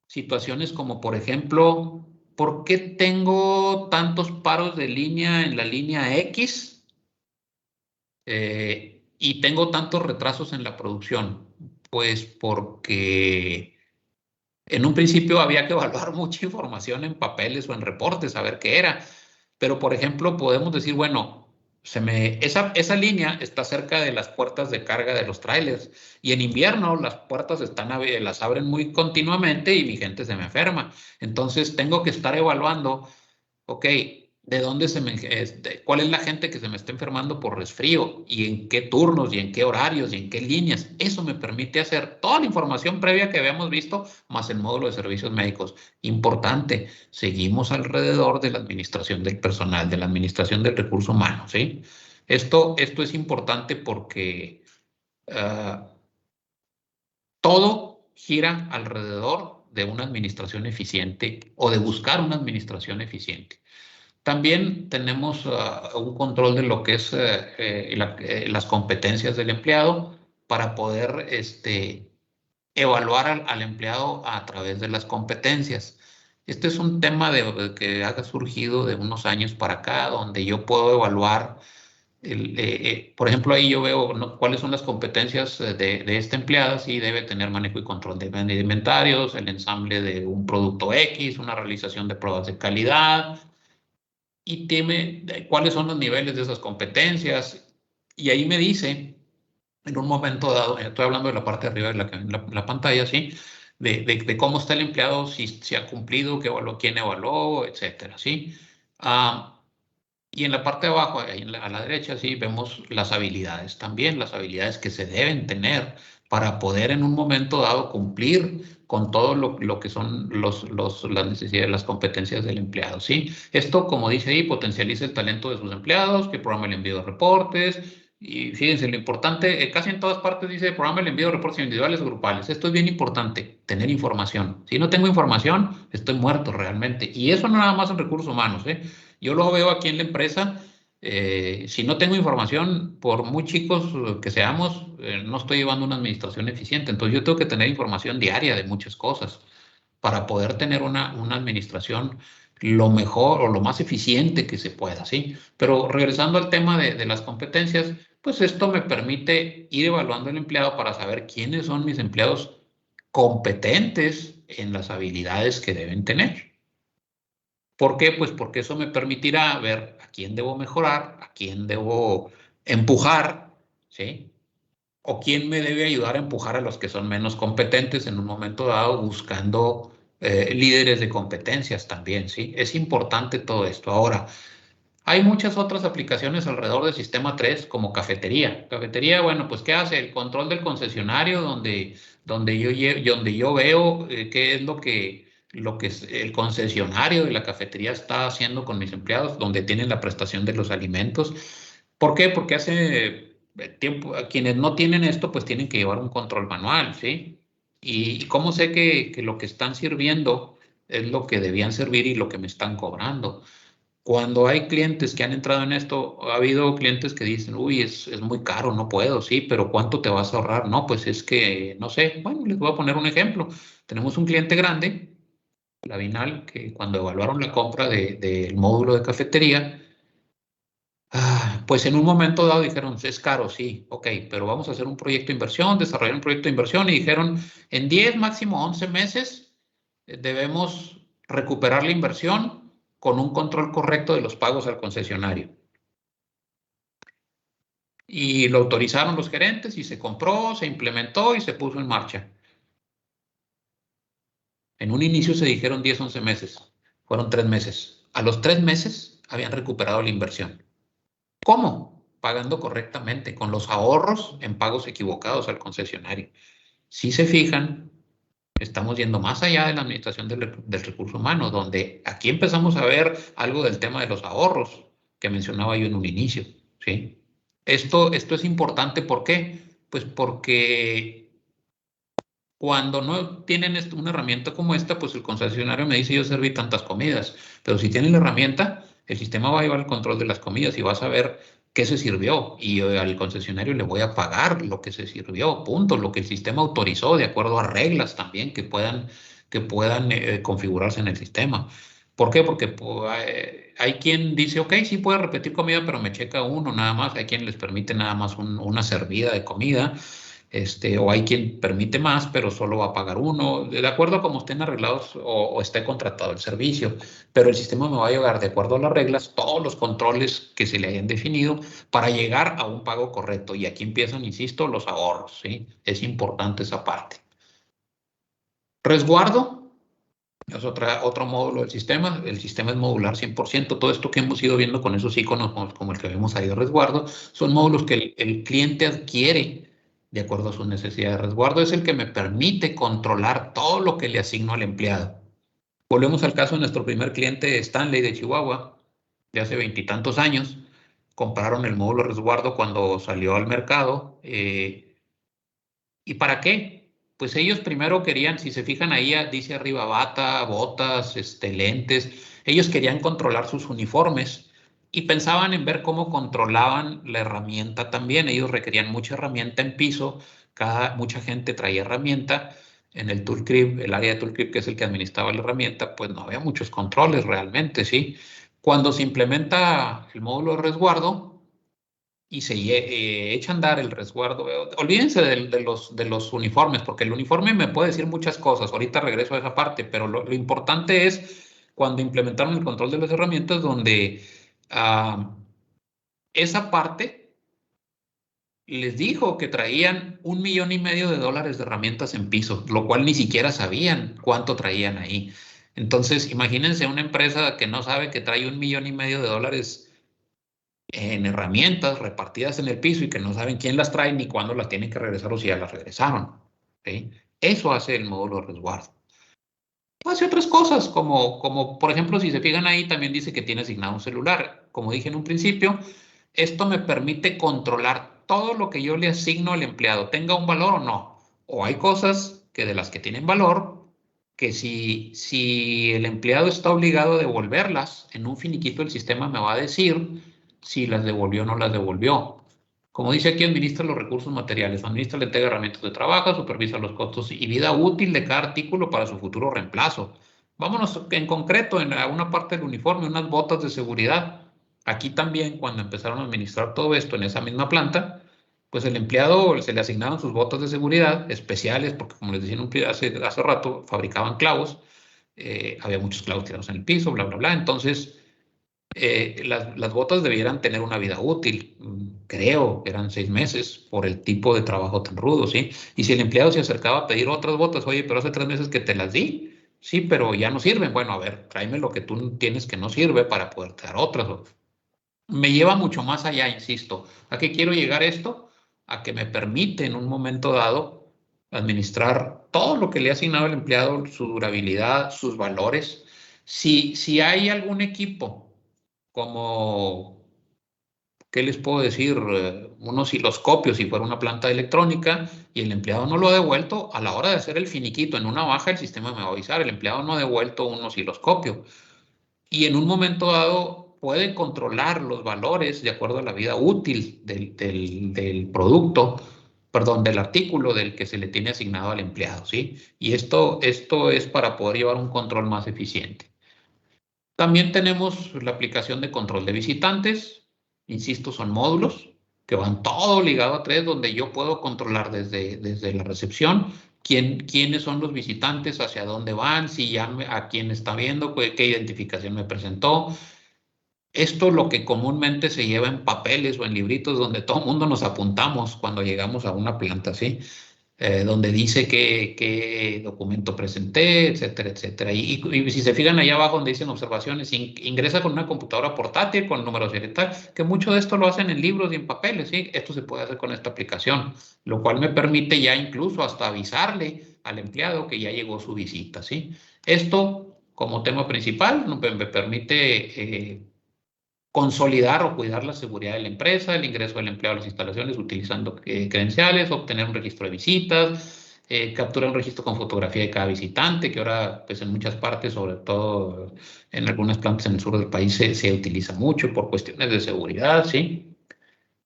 situaciones como, por ejemplo, ¿por qué tengo tantos paros de línea en la línea X y tengo tantos retrasos en la producción? Pues porque en un principio había que evaluar mucha información en papeles o en reportes, a ver qué era. Pero, por ejemplo, podemos decir, bueno, esa línea está cerca de las puertas de carga de los trailers y en invierno las puertas las abren muy continuamente y mi gente se me enferma. Entonces tengo que estar evaluando, ok, ¿de dónde cuál es la gente que se me está enfermando por resfrío y en qué turnos y en qué horarios y en qué líneas? Eso me permite hacer toda la información previa que habíamos visto más el módulo de servicios médicos. Importante, seguimos alrededor de la administración del personal, de la administración del recurso humano, ¿sí? Esto es importante porque todo gira alrededor de una administración eficiente o de buscar una administración eficiente. También tenemos un control de lo que es las competencias del empleado para poder evaluar al empleado a través de las competencias. Este es un tema que ha surgido de unos años para acá, donde yo puedo evaluar, por ejemplo, ahí yo veo, ¿no?, cuáles son las competencias de esta empleada. Sí, debe tener manejo y control de inventarios, el ensamble de un producto X, una realización de pruebas de calidad, y cuáles son los niveles de esas competencias. Y ahí me dice, en un momento dado, estoy hablando de la parte de arriba de la pantalla, ¿sí? De cómo está el empleado, si ha cumplido, quién evaluó, etcétera, ¿sí? Y en la parte de abajo, ahí a la derecha, sí, vemos las habilidades también, las habilidades que se deben tener para poder en un momento dado cumplir con todo lo que son las necesidades, las competencias del empleado, ¿sí? Esto, como dice ahí, potencializa el talento de sus empleados, que programa el envío de reportes. Y fíjense, lo importante, casi en todas partes dice programa el envío de reportes individuales o grupales. Esto es bien importante, tener información. Si no tengo información, estoy muerto realmente. Y eso no nada más en recursos humanos, ¿eh? Yo lo veo aquí en la empresa. Si no tengo información, por muy chicos que seamos, no estoy llevando una administración eficiente. Entonces yo tengo que tener información diaria de muchas cosas para poder tener una administración lo mejor o lo más eficiente que se pueda, ¿sí? Pero regresando al tema de las competencias, pues esto me permite ir evaluando al empleado para saber quiénes son mis empleados competentes en las habilidades que deben tener. ¿Por qué? Pues porque eso me permitirá ver a quién debo mejorar, a quién debo empujar, ¿sí? O quién me debe ayudar a empujar a los que son menos competentes en un momento dado, buscando líderes de competencias también, ¿sí? Es importante todo esto. Ahora, hay muchas otras aplicaciones alrededor del sistema 3, como cafetería. Cafetería, bueno, pues ¿qué hace? El control del concesionario, donde yo veo qué es lo que el concesionario de la cafetería está haciendo con mis empleados, donde tienen la prestación de los alimentos. ¿Por qué? Porque hace tiempo, quienes no tienen esto, pues tienen que llevar un control manual, ¿sí? ¿Y cómo sé que lo que están sirviendo es lo que debían servir y lo que me están cobrando? Cuando hay clientes que han entrado en esto, ha habido clientes que dicen, uy, es muy caro, no puedo, sí, pero ¿cuánto te vas a ahorrar? No, pues es que, no sé, bueno, les voy a poner un ejemplo. Tenemos un cliente grande, la Vinal, que cuando evaluaron la compra del módulo de cafetería, pues en un momento dado dijeron, es caro, sí, ok, pero vamos a hacer un proyecto de inversión, desarrollar un proyecto de inversión, y dijeron, en 10, máximo 11 meses, debemos recuperar la inversión con un control correcto de los pagos al concesionario. Y lo autorizaron los gerentes y se compró, se implementó y se puso en marcha. En un inicio se dijeron 10, 11 meses, fueron 3 meses. A los 3 meses habían recuperado la inversión. ¿Cómo? Pagando correctamente, con los ahorros en pagos equivocados al concesionario. Si se fijan, estamos yendo más allá de la administración del recurso humano, donde aquí empezamos a ver algo del tema de los ahorros que mencionaba yo en un inicio, ¿sí? Esto es importante, ¿por qué? Pues porque cuando no tienen una herramienta como esta, pues el concesionario me dice, yo serví tantas comidas, pero si tienen la herramienta, el sistema va a llevar el control de las comidas y vas a ver ¿qué se sirvió? Y al concesionario le voy a pagar lo que se sirvió, punto, lo que el sistema autorizó, de acuerdo a reglas también que puedan configurarse en el sistema. ¿Por qué? Porque hay quien dice, ok, sí puede repetir comida, pero me checa uno nada más. Hay quien les permite nada más una servida de comida. O hay quien permite más, pero solo va a pagar uno, de acuerdo a cómo estén arreglados o esté contratado el servicio. Pero el sistema me va a llevar, de acuerdo a las reglas, todos los controles que se le hayan definido para llegar a un pago correcto. Y aquí empiezan, insisto, los ahorros, ¿sí? Es importante esa parte. Resguardo. Es otro módulo del sistema. El sistema es modular 100%. Todo esto que hemos ido viendo con esos iconos, como el que vemos ahí de resguardo, son módulos que el cliente adquiere de acuerdo a sus necesidades. Resguardo es el que me permite controlar todo lo que le asigno al empleado. Volvemos al caso de nuestro primer cliente, Stanley de Chihuahua, de hace 20 y tantos años. Compraron el módulo resguardo cuando salió al mercado. ¿Y para qué? Pues ellos primero querían, si se fijan ahí, dice arriba bata, botas, lentes. Ellos querían controlar sus uniformes y pensaban en ver cómo controlaban la herramienta también. Ellos requerían mucha herramienta en piso, mucha gente traía herramienta. En el Toolcrib, el área de Toolcrib, que es el que administraba la herramienta, pues no había muchos controles realmente, ¿sí? Cuando se implementa el módulo de resguardo, y se echa a andar el resguardo. Olvídense de los uniformes, porque el uniforme me puede decir muchas cosas. Ahorita regreso a esa parte, pero lo importante es cuando implementaron el control de las herramientas, donde esa parte les dijo que traían $1,5 millones de herramientas en piso, lo cual ni siquiera sabían cuánto traían ahí. Entonces, imagínense una empresa que no sabe que trae $1,5 millones en herramientas repartidas en el piso y que no saben quién las trae ni cuándo las tienen que regresar o si ya las regresaron. ¿Sí? Eso hace el módulo de resguardo. Hace otras cosas, como por ejemplo, si se fijan ahí, también dice que tiene asignado un celular. Como dije en un principio, esto me permite controlar todo lo que yo le asigno al empleado, tenga un valor o no. O hay cosas que de las que tienen valor, que si el empleado está obligado a devolverlas, en un finiquito el sistema me va a decir si las devolvió o no las devolvió. Como dice aquí, administra los recursos materiales, administra la entrega de herramientas de trabajo, supervisa los costos y vida útil de cada artículo para su futuro reemplazo. Vámonos en concreto en una parte del uniforme, unas botas de seguridad. Aquí también, cuando empezaron a administrar todo esto en esa misma planta, pues el empleado se le asignaron sus botas de seguridad especiales, porque como les decía hace rato, fabricaban clavos, había muchos clavos tirados en el piso, bla, bla, bla. Entonces, las botas debieran tener una vida útil, creo que eran 6 meses por el tipo de trabajo tan rudo, ¿sí? Y si el empleado se acercaba a pedir otras botas, oye, pero hace 3 meses que te las di, sí, pero ya no sirven. Bueno, a ver, tráeme lo que tú tienes que no sirve para poder dar otras. Me lleva mucho más allá, insisto. ¿A qué quiero llegar esto? A que me permite en un momento dado administrar todo lo que le ha asignado el empleado, su durabilidad, sus valores. Si hay algún equipo como, ¿qué les puedo decir? Unos osciloscopios, si fuera una planta electrónica, y el empleado no lo ha devuelto, a la hora de hacer el finiquito en una baja, el sistema me va a avisar, el empleado no ha devuelto un osciloscopio. Y en un momento dado puede controlar los valores de acuerdo a la vida útil del producto, perdón, del artículo del que se le tiene asignado al empleado, ¿sí? Y esto es para poder llevar un control más eficiente. También tenemos la aplicación de control de visitantes. Insisto, son módulos que van todo ligado a tres, donde yo puedo controlar desde la recepción quiénes son los visitantes, hacia dónde van, a quién está viendo, qué identificación me presentó. Esto es lo que comúnmente se lleva en papeles o en libritos donde todo el mundo nos apuntamos cuando llegamos a una planta, ¿sí? Donde dice qué documento presenté, etcétera, etcétera. Y si se fijan ahí abajo donde dicen observaciones, ingresa con una computadora portátil, con números y tal, que mucho de esto lo hacen en libros y en papeles, ¿sí? Esto se puede hacer con esta aplicación, lo cual me permite ya incluso hasta avisarle al empleado que ya llegó su visita, ¿sí? Esto, como tema principal, me permite consolidar o cuidar la seguridad de la empresa, el ingreso del empleado a las instalaciones utilizando credenciales, obtener un registro de visitas, capturar un registro con fotografía de cada visitante, que ahora pues en muchas partes, sobre todo en algunas plantas en el sur del país, se utiliza mucho por cuestiones de seguridad, ¿sí?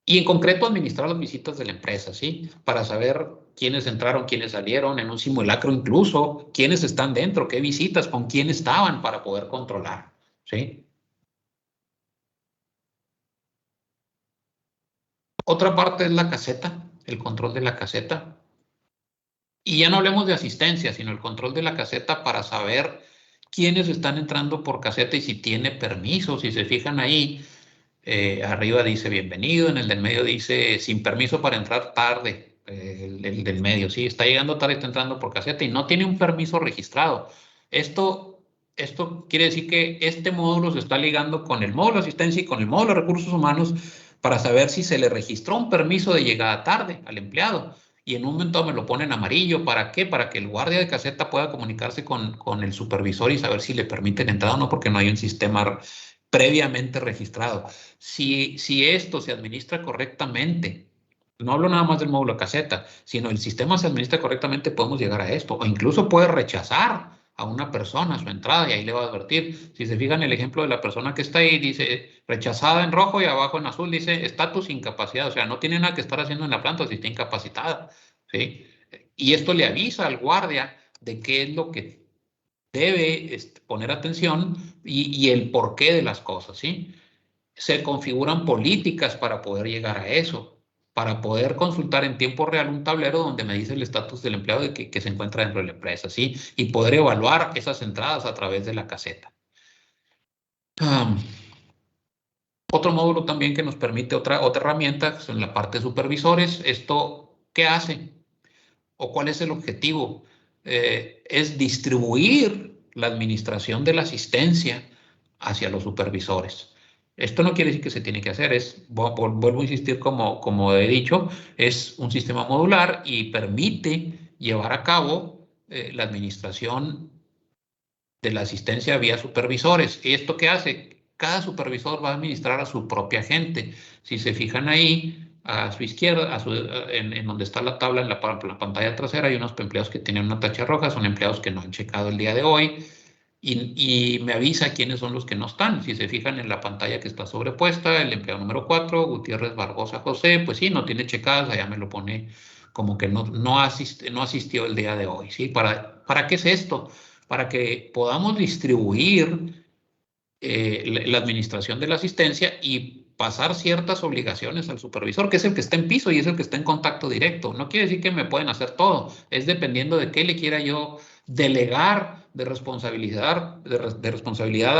Y en concreto administrar las visitas de la empresa, ¿sí? Para saber quiénes entraron, quiénes salieron, en un simulacro incluso, quiénes están dentro, qué visitas, con quién estaban para poder controlar, ¿sí? Otra parte es la caseta, el control de la caseta. Y ya no hablemos de asistencia, sino el control de la caseta para saber quiénes están entrando por caseta y si tiene permiso. Si se fijan ahí, arriba dice bienvenido, en el del medio dice sin permiso para entrar tarde, el del medio, sí, está llegando tarde, está entrando por caseta y no tiene un permiso registrado. Esto quiere decir que este módulo se está ligando con el módulo de asistencia y con el módulo de recursos humanos para saber si se le registró un permiso de llegada tarde al empleado. Y en un momento me lo ponen amarillo. ¿Para qué? Para que el guardia de caseta pueda comunicarse con el supervisor y saber si le permiten entrar o no, porque no hay un sistema previamente registrado. Si esto se administra correctamente, no hablo nada más del módulo de caseta, sino el sistema se administra correctamente, podemos llegar a esto. O incluso puede rechazar a una persona su entrada y ahí le va a advertir. Si se fijan el ejemplo de la persona que está ahí, dice rechazada en rojo y abajo en azul dice estatus incapacidad. O sea, no tiene nada que estar haciendo en la planta si está incapacitada, ¿sí? Y esto le avisa al guardia de qué es lo que debe poner atención y el porqué de las cosas, ¿sí? Se configuran políticas para poder llegar a eso, para poder consultar en tiempo real un tablero donde me dice el estatus del empleado de que se encuentra dentro de la empresa, ¿sí? Y poder evaluar esas entradas a través de la caseta. Otro módulo también que nos permite otra herramienta son la parte de supervisores. ¿Esto qué hace? ¿O cuál es el objetivo? Es distribuir la administración de la asistencia hacia los supervisores. Esto no quiere decir que se tiene que hacer, vuelvo a insistir como he dicho, es un sistema modular y permite llevar a cabo la administración de la asistencia vía supervisores. ¿Y esto qué hace? Cada supervisor va a administrar a su propia gente. Si se fijan ahí, a su izquierda, en donde está la tabla, en la pantalla trasera, hay unos empleados que tienen una tacha roja, son empleados que no han checado el día de hoy, y me avisa quiénes son los que no están. Si se fijan en la pantalla que está sobrepuesta, el empleado número 4, Gutiérrez Barbosa José, pues sí, no tiene checadas, allá me lo pone como que no asistió el día de hoy, ¿sí? ¿Para qué es esto? Para que podamos distribuir la administración de la asistencia y pasar ciertas obligaciones al supervisor, que es el que está en piso y es el que está en contacto directo. No quiere decir que me pueden hacer todo, es dependiendo de qué le quiera yo delegar de responsabilidad,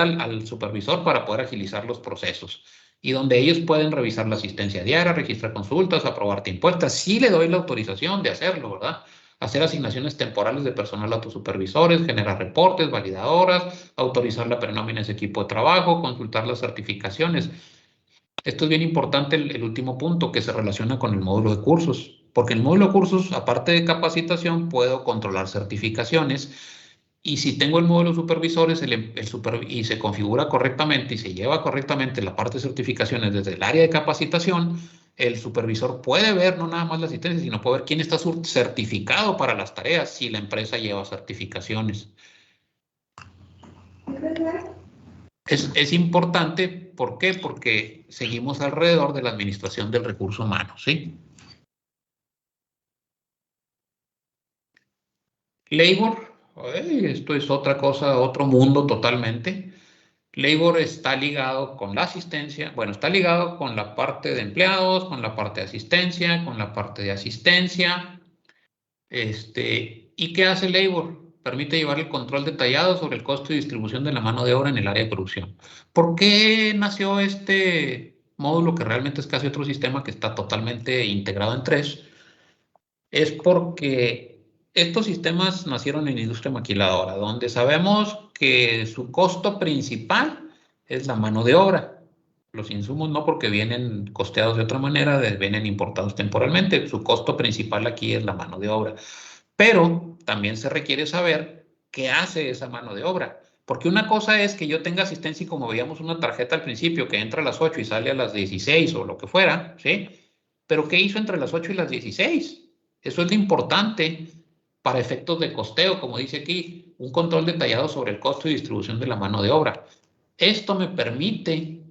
al supervisor para poder agilizar los procesos. Y donde ellos pueden revisar la asistencia diaria, registrar consultas, aprobar impuestas. Sí le doy la autorización de hacerlo, ¿verdad? Hacer asignaciones temporales de personal a autosupervisores, generar reportes, validadoras, autorizar la prenómina de ese equipo de trabajo, consultar las certificaciones. Esto es bien importante, el último punto que se relaciona con el módulo de cursos, porque el módulo de cursos, aparte de capacitación, puedo controlar certificaciones y si tengo el módulo de supervisores y se configura correctamente y se lleva correctamente la parte de certificaciones desde el área de capacitación, el supervisor puede ver no nada más la asistencia, sino puede ver quién está certificado para las tareas si la empresa lleva certificaciones. Es importante, ¿por qué? Porque seguimos alrededor de la administración del recurso humano, ¿sí? Labor, esto es otra cosa, otro mundo totalmente. Labor está ligado con la asistencia, bueno, está ligado con la parte de empleados, con la parte de asistencia, con la parte de asistencia. ¿Y qué hace Labor? Permite llevar el control detallado sobre el costo y distribución de la mano de obra en el área de producción. ¿Por qué nació este módulo que realmente es casi otro sistema que está totalmente integrado en tres? Es porque estos sistemas nacieron en la industria maquiladora, donde sabemos que su costo principal es la mano de obra. Los insumos no, porque vienen costeados de otra manera, vienen importados temporalmente. Su costo principal aquí es la mano de obra. Pero también se requiere saber qué hace esa mano de obra. Porque una cosa es que yo tenga asistencia y como veíamos una tarjeta al principio que entra a las 8 y sale a las 16 o lo que fuera, ¿sí? Pero ¿qué hizo entre las 8 y las 16? Eso es lo importante para efectos de costeo, como dice aquí, un control detallado sobre el costo y distribución de la mano de obra. Esto me permite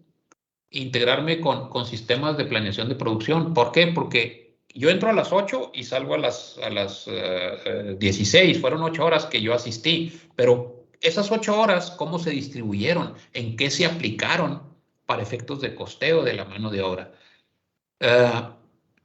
integrarme con sistemas de planeación de producción. ¿Por qué? Porque yo entro a las 8 y salgo a las 16. Fueron 8 horas que yo asistí, pero esas 8 horas, ¿cómo se distribuyeron? ¿En qué se aplicaron para efectos de costeo de la mano de obra?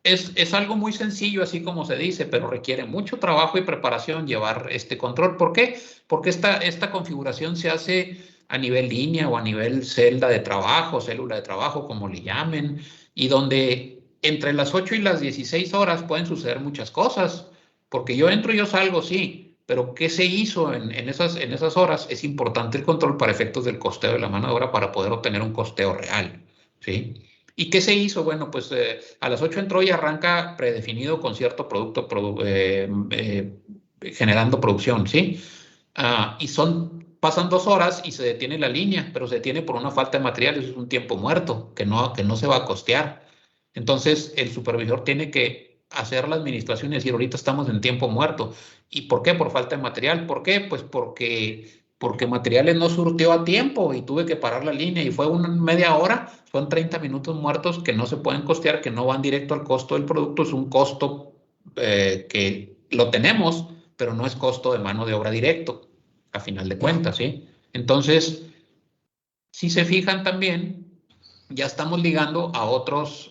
Es algo muy sencillo, así como se dice, pero requiere mucho trabajo y preparación llevar este control. ¿Por qué? Porque esta configuración se hace a nivel línea o a nivel celda de trabajo, célula de trabajo, como le llamen, y donde entre las 8 y las 16 horas pueden suceder muchas cosas, porque yo entro y yo salgo, sí, pero ¿qué se hizo en esas horas? Es importante el control para efectos del costeo de la mano de obra para poder obtener un costeo real, ¿sí? ¿Y qué se hizo? Bueno, pues a las 8 entró y arranca predefinido con cierto producto generando producción, ¿sí? Y pasan 2 horas y se detiene la línea, pero se detiene por una falta de materiales, es un tiempo muerto que no se va a costear. Entonces, el supervisor tiene que hacer la administración y decir, ahorita estamos en tiempo muerto. ¿Y por qué? Por falta de material. ¿Por qué? Pues porque materiales no surtió a tiempo y tuve que parar la línea y fue una media hora, son 30 minutos muertos que no se pueden costear, que no van directo al costo del producto, es un costo que lo tenemos, pero no es costo de mano de obra directo, a final de cuentas, ¿sí? Entonces, si se fijan también, ya estamos ligando a otros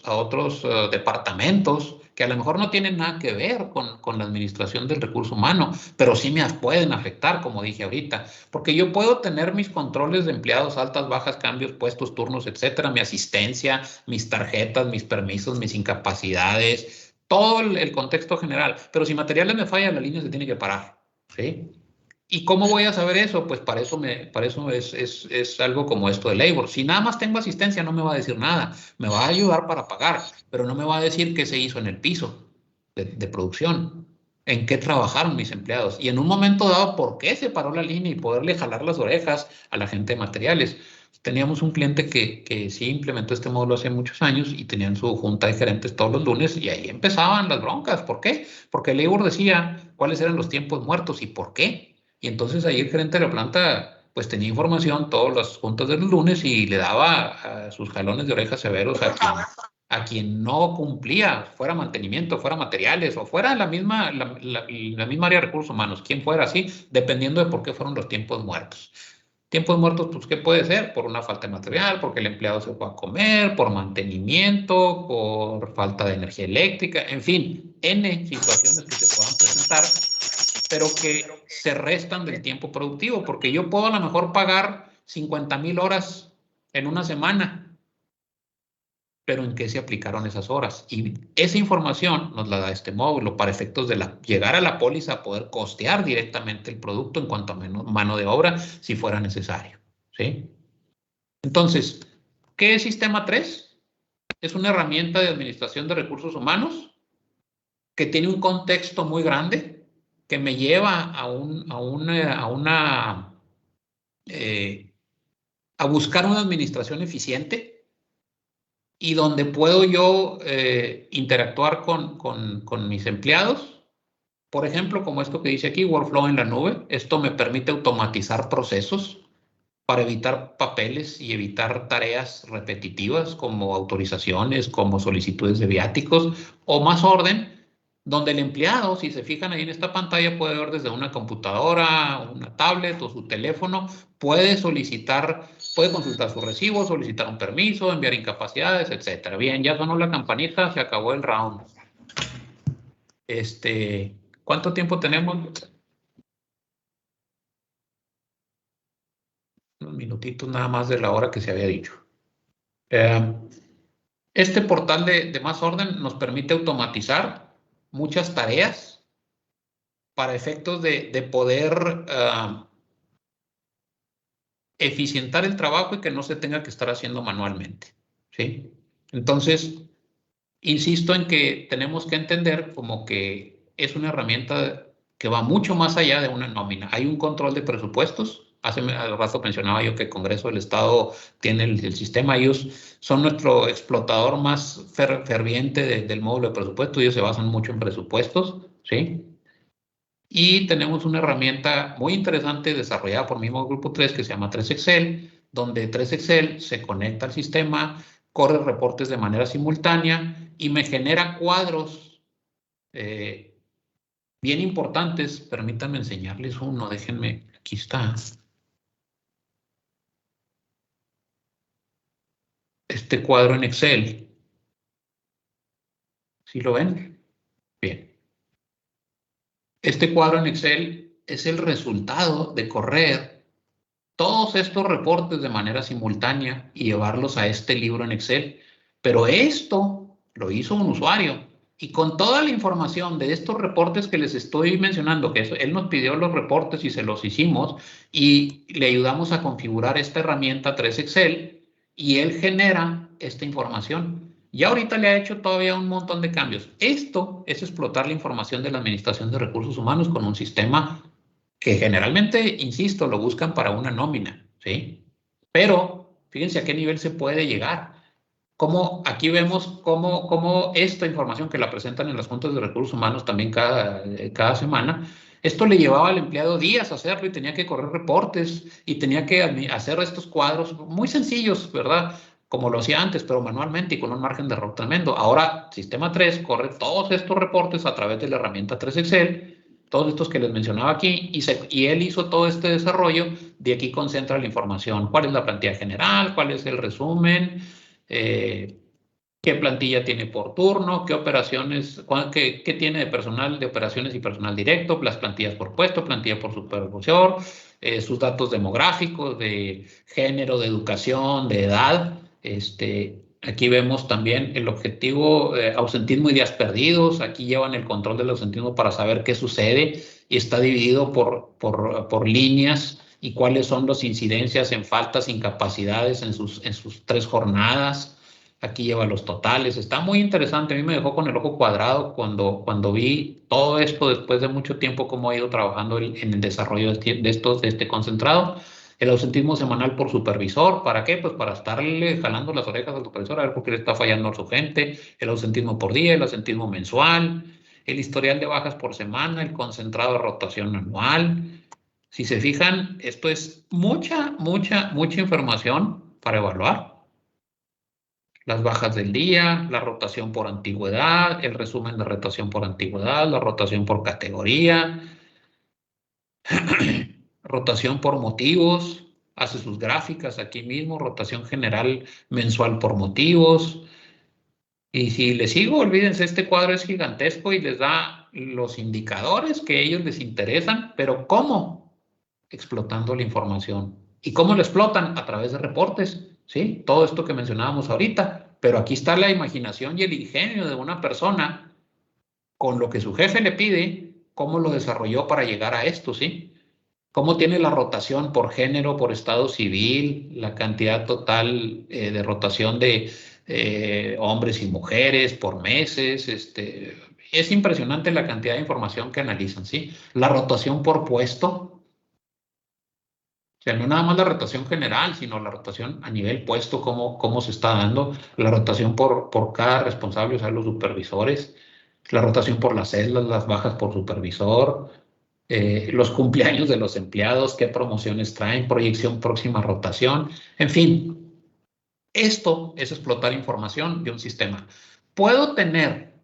departamentos que a lo mejor no tienen nada que ver con la administración del recurso humano, pero sí me pueden afectar, como dije ahorita, porque yo puedo tener mis controles de empleados, altas, bajas, cambios, puestos, turnos, etcétera, mi asistencia, mis tarjetas, mis permisos, mis incapacidades, todo el contexto general, pero si materiales me fallan, la línea se tiene que parar, ¿sí? ¿Y cómo voy a saber eso? Pues para eso es algo como esto de Labor. Si nada más tengo asistencia, no me va a decir nada. Me va a ayudar para pagar, pero no me va a decir qué se hizo en el piso de producción, en qué trabajaron mis empleados. Y en un momento dado, ¿por qué se paró la línea y poderle jalar las orejas a la gente de materiales? Teníamos un cliente que sí implementó este módulo hace muchos años y tenían su junta de gerentes todos los lunes y ahí empezaban las broncas. ¿Por qué? Porque Labor decía cuáles eran los tiempos muertos y por qué. Y entonces ahí el gerente de la planta pues tenía información todas las juntas de los lunes y le daba sus jalones de orejas severos a quien no cumplía, fuera mantenimiento, fuera materiales o fuera la misma área de recursos humanos, quien fuera así, dependiendo de por qué fueron los tiempos muertos. Tiempos muertos, pues, ¿qué puede ser? Por una falta de material, porque el empleado se fue a comer, por mantenimiento, por falta de energía eléctrica, en fin, N situaciones que se puedan presentar, pero que se restan del tiempo productivo, porque yo puedo a lo mejor pagar 50,000 horas en una semana, pero ¿en qué se aplicaron esas horas? Y esa información nos la da este módulo para efectos de llegar a la póliza, poder costear directamente el producto en cuanto a mano de obra, si fuera necesario, ¿sí? Entonces, ¿qué es Sistema 3? Es una herramienta de administración de recursos humanos que tiene un contexto muy grande, que me lleva a buscar una administración eficiente y donde puedo yo interactuar con mis empleados. Por ejemplo, como esto que dice aquí, Workflow en la nube. Esto me permite automatizar procesos para evitar papeles y evitar tareas repetitivas como autorizaciones, como solicitudes de viáticos o más orden, donde el empleado, si se fijan ahí en esta pantalla, puede ver desde una computadora, una tablet o su teléfono, puede consultar su recibo, solicitar un permiso, enviar incapacidades, etcétera. Bien, ya sonó la campanita, se acabó el round. ¿Cuánto tiempo tenemos? Unos minutitos nada más de la hora que se había dicho. Este portal de más orden nos permite automatizar muchas tareas para efectos de poder eficientar el trabajo y que no se tenga que estar haciendo manualmente, ¿sí? Entonces, insisto en que tenemos que entender como que es una herramienta que va mucho más allá de una nómina. Hay un control de presupuestos. Hace rato mencionaba yo que el Congreso del Estado tiene el sistema. Ellos son nuestro explotador más ferviente del módulo de presupuesto. Ellos se basan mucho en presupuestos, ¿sí? Y tenemos una herramienta muy interesante desarrollada por mismo Grupo 3 que se llama 3Excel, donde 3Excel se conecta al sistema, corre reportes de manera simultánea y me genera cuadros bien importantes. Permítanme enseñarles uno, déjenme, aquí está. Este cuadro en Excel. ¿Sí lo ven? Bien. Este cuadro en Excel es el resultado de correr todos estos reportes de manera simultánea y llevarlos a este libro en Excel. Pero esto lo hizo un usuario. Y con toda la información de estos reportes que les estoy mencionando, que él nos pidió los reportes y se los hicimos, y le ayudamos a configurar esta herramienta 3 Excel, y él genera esta información. Y ahorita le ha hecho todavía un montón de cambios. Esto es explotar la información de la Administración de Recursos Humanos con un sistema que generalmente, insisto, lo buscan para una nómina, ¿sí? Pero fíjense a qué nivel se puede llegar. Aquí vemos cómo esta información que la presentan en las juntas de recursos humanos también cada semana, esto le llevaba al empleado días hacerlo y tenía que correr reportes y tenía que hacer estos cuadros muy sencillos, ¿verdad? Como lo hacía antes, pero manualmente y con un margen de error tremendo. Ahora, Sistema 3 corre todos estos reportes a través de la herramienta 3 Excel, todos estos que les mencionaba aquí, y él hizo todo este desarrollo. De aquí concentra la información. ¿Cuál es la plantilla general? ¿Cuál es el resumen? ¿Qué plantilla tiene por turno? ¿Qué operaciones? ¿Qué tiene de personal de operaciones y personal directo? Las plantillas por puesto, plantilla por supervisor, sus datos demográficos, de género, de educación, de edad. Aquí vemos también el objetivo, ausentismo y días perdidos. Aquí llevan el control del ausentismo para saber qué sucede y está dividido por líneas y cuáles son las incidencias en faltas, incapacidades en sus 3 jornadas. Aquí lleva los totales. Está muy interesante. A mí me dejó con el ojo cuadrado cuando vi todo esto después de mucho tiempo, cómo ha ido trabajando en el desarrollo de este concentrado. El ausentismo semanal por supervisor, ¿para qué? Pues para estarle jalando las orejas al supervisor a ver por qué le está fallando a su gente. El ausentismo por día, el ausentismo mensual, el historial de bajas por semana, el concentrado de rotación anual. Si se fijan, esto es mucha información para evaluar. Las bajas del día, la rotación por antigüedad, el resumen de rotación por antigüedad, la rotación por categoría, rotación por motivos, hace sus gráficas aquí mismo, rotación general mensual por motivos. Y si les sigo, olvídense, este cuadro es gigantesco y les da los indicadores que a ellos les interesan, pero ¿cómo? Explotando la información. ¿Y cómo lo explotan? A través de reportes, ¿sí? Todo esto que mencionábamos ahorita. Pero aquí está la imaginación y el ingenio de una persona con lo que su jefe le pide, cómo lo desarrolló para llegar a esto, ¿sí? Cómo tiene la rotación por género, por estado civil, la cantidad total de rotación de hombres y mujeres por meses. Es impresionante la cantidad de información que analizan, ¿sí? La rotación por puesto. O sea, no nada más la rotación general, sino la rotación a nivel puesto, cómo se está dando, la rotación por cada responsable, o sea, los supervisores, la rotación por las celdas, las bajas por supervisor, los cumpleaños de los empleados, qué promociones traen, proyección próxima rotación, en fin. Esto es explotar información de un sistema. Puedo tener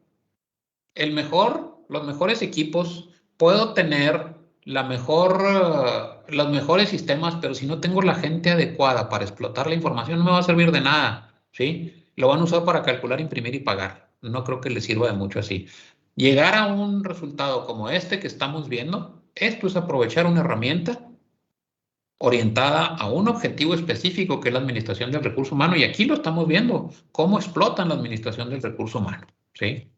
los mejores equipos, puedo tener los mejores sistemas, pero si no tengo la gente adecuada para explotar la información, no me va a servir de nada, ¿sí? Lo van a usar para calcular, imprimir y pagar. No creo que les sirva de mucho así. Llegar a un resultado como este que estamos viendo, esto es aprovechar una herramienta orientada a un objetivo específico que es la administración del recurso humano, y aquí lo estamos viendo, cómo explotan la administración del recurso humano, ¿sí?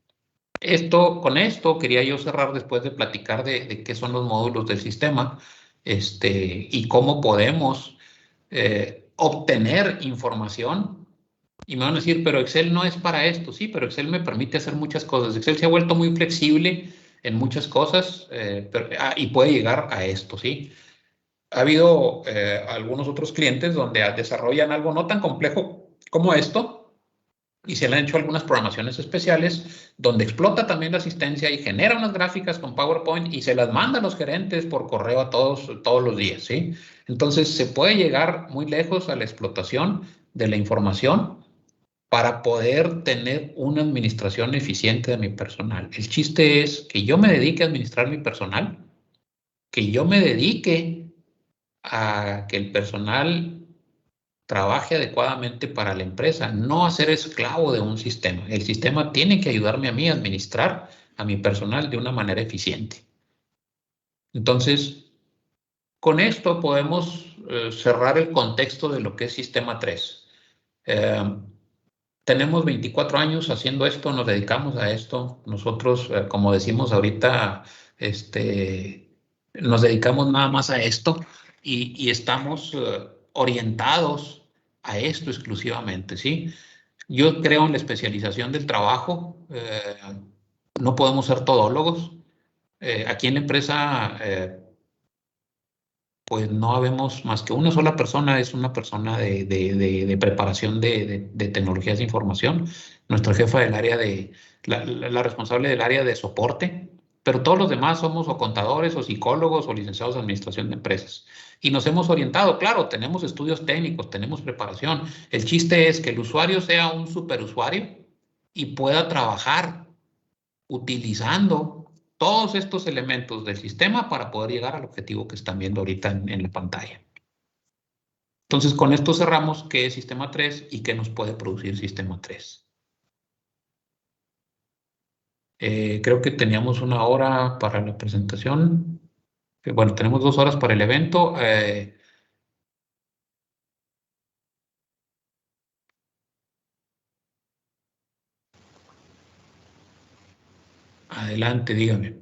Con esto quería yo cerrar después de platicar de qué son los módulos del sistema y cómo podemos obtener información. Y me van a decir, pero Excel no es para esto. Sí, pero Excel me permite hacer muchas cosas. Excel se ha vuelto muy flexible en muchas cosas y puede llegar a esto, ¿sí? Ha habido algunos otros clientes donde desarrollan algo no tan complejo como esto, y se le han hecho algunas programaciones especiales donde explota también la asistencia y genera unas gráficas con PowerPoint y se las manda a los gerentes por correo a todos los días, ¿sí? Entonces se puede llegar muy lejos a la explotación de la información para poder tener una administración eficiente de mi personal. El chiste es que yo me dedique a administrar mi personal, que yo me dedique a que el personal trabaje adecuadamente para la empresa, no a ser esclavo de un sistema. El sistema tiene que ayudarme a mí a administrar a mi personal de una manera eficiente. Entonces, con esto podemos cerrar el contexto de lo que es Sistema 3. Tenemos 24 años haciendo esto, nos dedicamos a esto. Nosotros, como decimos ahorita, nos dedicamos nada más a esto y estamos orientados a esto exclusivamente, ¿sí? Yo creo en la especialización del trabajo. No podemos ser todólogos. Aquí en la empresa, pues no habemos más que una sola persona, es una persona de preparación de tecnologías de información, nuestra jefa del área la responsable del área de soporte, pero todos los demás somos o contadores o psicólogos o licenciados en administración de empresas. Y nos hemos orientado, claro, tenemos estudios técnicos, tenemos preparación. El chiste es que el usuario sea un superusuario y pueda trabajar utilizando todos estos elementos del sistema para poder llegar al objetivo que están viendo ahorita en la pantalla. Entonces, con esto cerramos qué es Sistema 3 y qué nos puede producir Sistema 3. Creo que teníamos 1 hora para la presentación. Bueno, tenemos 2 horas para el evento. Adelante, dígame.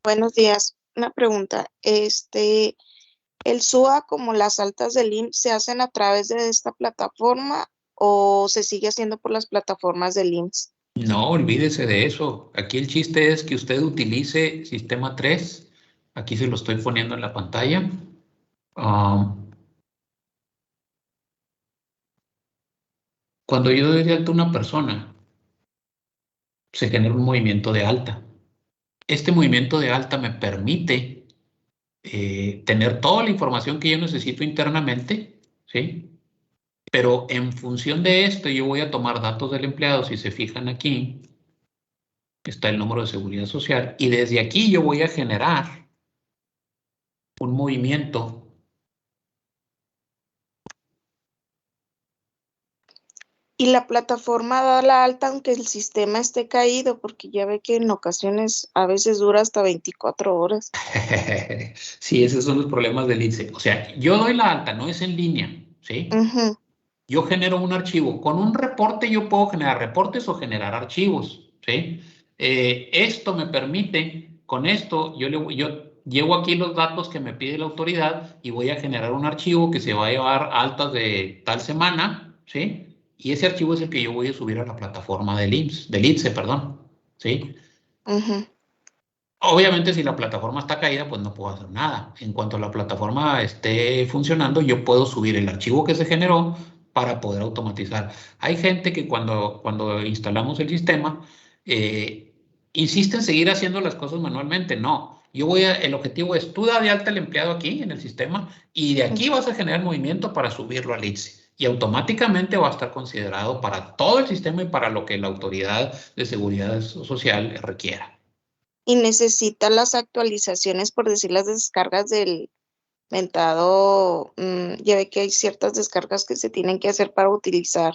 Buenos días. Una pregunta. ¿El SUA como las altas del IMSS se hacen a través de esta plataforma o se sigue haciendo por las plataformas del IMSS? No, olvídese de eso. Aquí el chiste es que usted utilice Sistema 3. Aquí se lo estoy poniendo en la pantalla. Cuando yo doy de alta a una persona, se genera un movimiento de alta. Este movimiento de alta me permite tener toda la información que yo necesito internamente, ¿sí? Pero en función de esto, yo voy a tomar datos del empleado. Si se fijan aquí, está el número de seguridad social. Y desde aquí yo voy a generar un movimiento. Y la plataforma da la alta aunque el sistema esté caído, porque ya ve que en ocasiones a veces dura hasta 24 horas. Sí, esos son los problemas del INSEE. O sea, yo doy la alta, no es en línea, ¿sí? Yo genero un archivo. Con un reporte yo puedo generar reportes o generar archivos, ¿sí? Esto me permite, con esto, yo llevo aquí los datos que me pide la autoridad y voy a generar un archivo que se va a llevar altas de tal semana, ¿sí? Y ese archivo es el que yo voy a subir a la plataforma del INSEE, perdón, ¿sí? Obviamente, si la plataforma está caída, pues no puedo hacer nada. En cuanto la plataforma esté funcionando, yo puedo subir el archivo que se generó para poder automatizar. Hay gente que cuando instalamos el sistema, insiste en seguir haciendo las cosas manualmente. No, el objetivo es tú da de alta al empleado aquí en el sistema y de aquí vas a generar movimiento para subirlo al INSEE. Y automáticamente va a estar considerado para todo el sistema y para lo que la autoridad de seguridad social requiera. Y necesita las actualizaciones, por decir, las descargas del mentado. Ya ve que hay ciertas descargas que se tienen que hacer para utilizar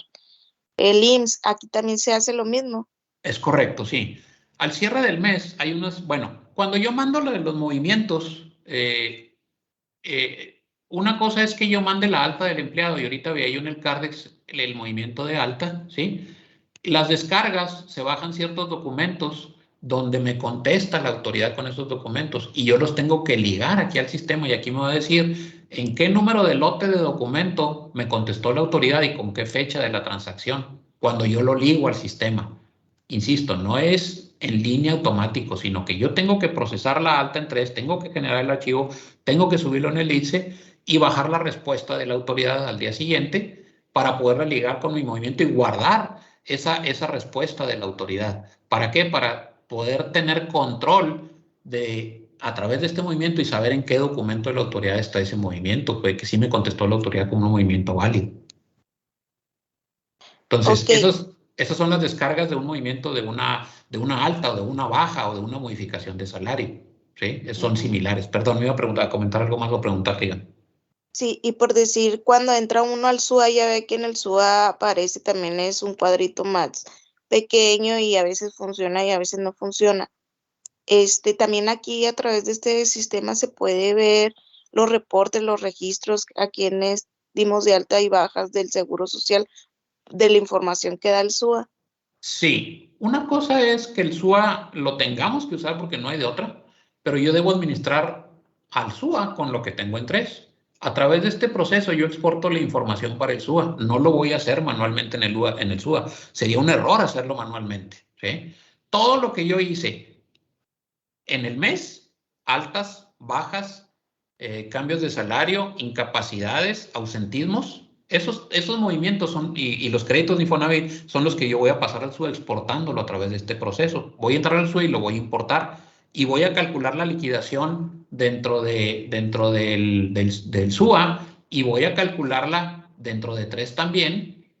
el IMSS. Aquí también se hace lo mismo. Es correcto, sí. Al cierre del mes hay cuando yo mando los movimientos, una cosa es que yo mande la alta del empleado y ahorita veía yo en el Cardex el movimiento de alta, ¿sí? Las descargas, se bajan ciertos documentos donde me contesta la autoridad con esos documentos y yo los tengo que ligar aquí al sistema y aquí me va a decir en qué número de lote de documento me contestó la autoridad y con qué fecha de la transacción, cuando yo lo ligo al sistema. Insisto, no es en línea automático, sino que yo tengo que procesar la alta en 3, tengo que generar el archivo, tengo que subirlo en el INSEE y bajar la respuesta de la autoridad al día siguiente para poderla ligar con mi movimiento y guardar esa respuesta de la autoridad. ¿Para qué? Para poder tener control a través de este movimiento y saber en qué documento de la autoridad está ese movimiento, pues que sí me contestó la autoridad como un movimiento válido. Entonces, esas son las descargas de un movimiento de una alta o de una baja o de una modificación de salario. ¿Sí? Son similares. Perdón, me iba a comentar algo más o preguntar, digan. Sí, y por decir, cuando entra uno al SUA, ya ve que en el SUA aparece también es un cuadrito más pequeño y a veces funciona y a veces no funciona. También aquí a través de este sistema se puede ver los reportes, los registros a quienes dimos de alta y bajas del Seguro Social, de la información que da el SUA. Sí, una cosa es que el SUA lo tengamos que usar porque no hay de otra, pero yo debo administrar al SUA con lo que tengo en 3. A través de este proceso yo exporto la información para el SUA. No lo voy a hacer manualmente en el SUA. Sería un error hacerlo manualmente. ¿Sí? Todo lo que yo hice en el mes, altas, bajas, cambios de salario, incapacidades, ausentismos, esos movimientos son, y los créditos de Infonavit son los que yo voy a pasar al SUA exportándolo a través de este proceso. Voy a entrar al SUA y lo voy a importar y voy a calcular la liquidación dentro del SUA y voy a calcularla dentro de 3 también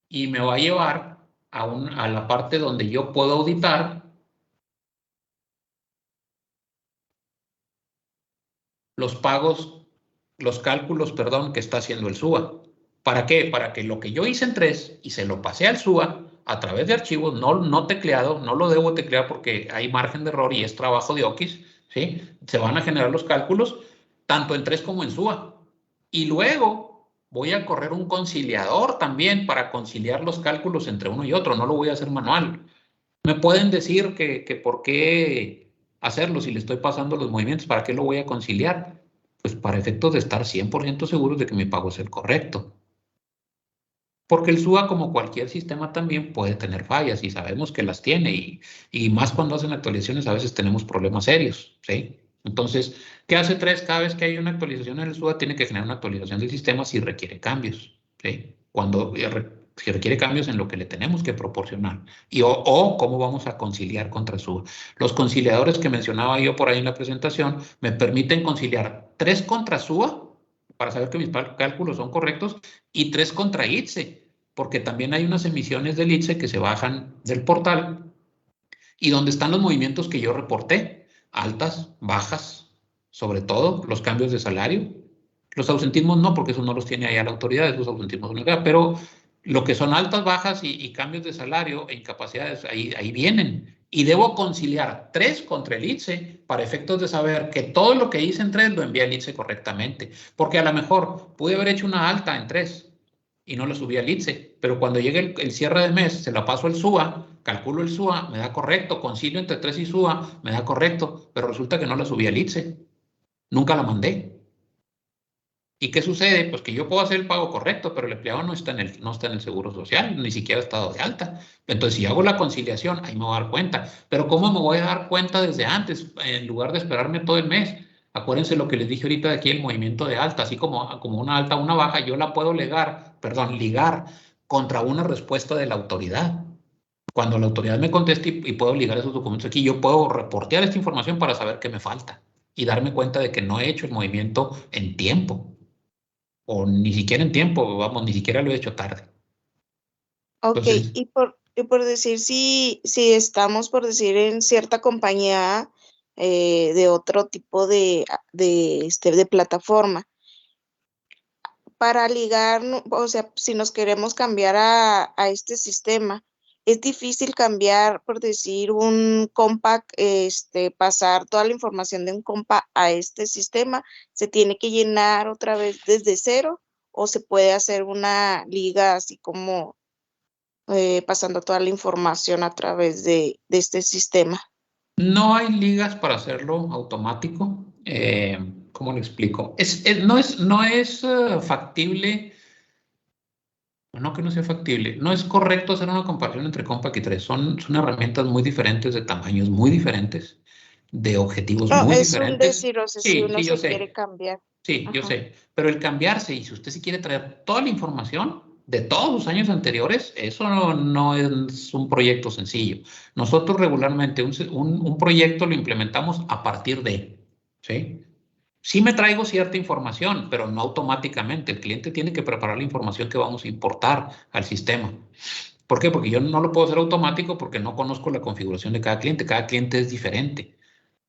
y me va a llevar a la parte donde yo puedo auditar los pagos, los cálculos, perdón, que está haciendo el SUA. ¿Para qué? Para que lo que yo hice en 3 y se lo pasé al SUA a través de archivos, no tecleado, no lo debo teclear porque hay margen de error y es trabajo de OQIS, ¿sí? Se van a generar los cálculos tanto en 3 como en SUA. Y luego voy a correr un conciliador también para conciliar los cálculos entre uno y otro, no lo voy a hacer manual. Me pueden decir que por qué hacerlo si le estoy pasando los movimientos, ¿para qué lo voy a conciliar? Pues para efectos de estar 100% seguros de que mi pago es el correcto. Porque el SUA, como cualquier sistema, también puede tener fallas y sabemos que las tiene y más cuando hacen actualizaciones a veces tenemos problemas serios, ¿sí? Entonces, ¿qué hace 3? Cada vez que hay una actualización en el SUA tiene que generar una actualización del sistema si requiere cambios, ¿sí? Si requiere cambios en lo que le tenemos que proporcionar o cómo vamos a conciliar contra SUA. Los conciliadores que mencionaba yo por ahí en la presentación me permiten conciliar 3 contra SUA para saber que mis cálculos son correctos y 3 contra ITSE, porque también hay unas emisiones del ITSE que se bajan del portal y donde están los movimientos que yo reporté, altas, bajas, sobre todo los cambios de salario. Los ausentismos no, porque eso no los tiene allá la autoridad, esos ausentismos son acá, pero lo que son altas, bajas y cambios de salario e incapacidades, ahí vienen. Y debo conciliar 3 contra el ITSE para efectos de saber que todo lo que hice en 3 lo envié al ITSE correctamente. Porque a lo mejor pude haber hecho una alta en 3 y no la subí al ITSE, pero cuando llegue el cierre de mes, se la paso al SUA, calculo el SUA, me da correcto, concilio entre 3 y SUA, me da correcto, pero resulta que no la subí al ITSE. Nunca la mandé. ¿Y qué sucede? Pues que yo puedo hacer el pago correcto, pero el empleado no está en el Seguro Social, ni siquiera ha estado de alta. Entonces, si hago la conciliación, ahí me voy a dar cuenta. Pero ¿cómo me voy a dar cuenta desde antes, en lugar de esperarme todo el mes? Acuérdense lo que les dije ahorita de aquí, el movimiento de alta, así como una alta o una baja, yo la puedo ligar contra una respuesta de la autoridad. Cuando la autoridad me conteste y puedo ligar esos documentos aquí, yo puedo reportear esta información para saber qué me falta y darme cuenta de que no he hecho el movimiento en tiempo. O ni siquiera en tiempo, vamos, ni siquiera lo he hecho tarde. Ok, Entonces, y por decir, si estamos, por decir, en cierta compañía de otro tipo de plataforma, para ligar, o sea, si nos queremos cambiar a este sistema, es difícil cambiar, por decir, un compa, pasar toda la información de un compa a este sistema, ¿se tiene que llenar otra vez desde cero o se puede hacer una liga así como pasando toda la información a través de este sistema? no hay ligas para hacerlo automático. ¿Cómo lo explico? No es factible, no que no sea factible, no es correcto hacer una comparación entre Compaq y 3. Son herramientas muy diferentes, de tamaños muy diferentes, de objetivos No, muy es un diferentes. decir, o sea, si Sí, uno sí, yo se quiere sé. cambiar. Sí, yo Ajá. sé. Pero el cambiarse, y si usted sí quiere traer toda la información, de todos los años anteriores, eso no es un proyecto sencillo. Nosotros regularmente un proyecto lo implementamos a partir de, ¿sí? Sí me traigo cierta información, pero no automáticamente. El cliente tiene que preparar la información que vamos a importar al sistema. ¿Por qué? Porque yo no lo puedo hacer automático porque no conozco la configuración de cada cliente. Cada cliente es diferente.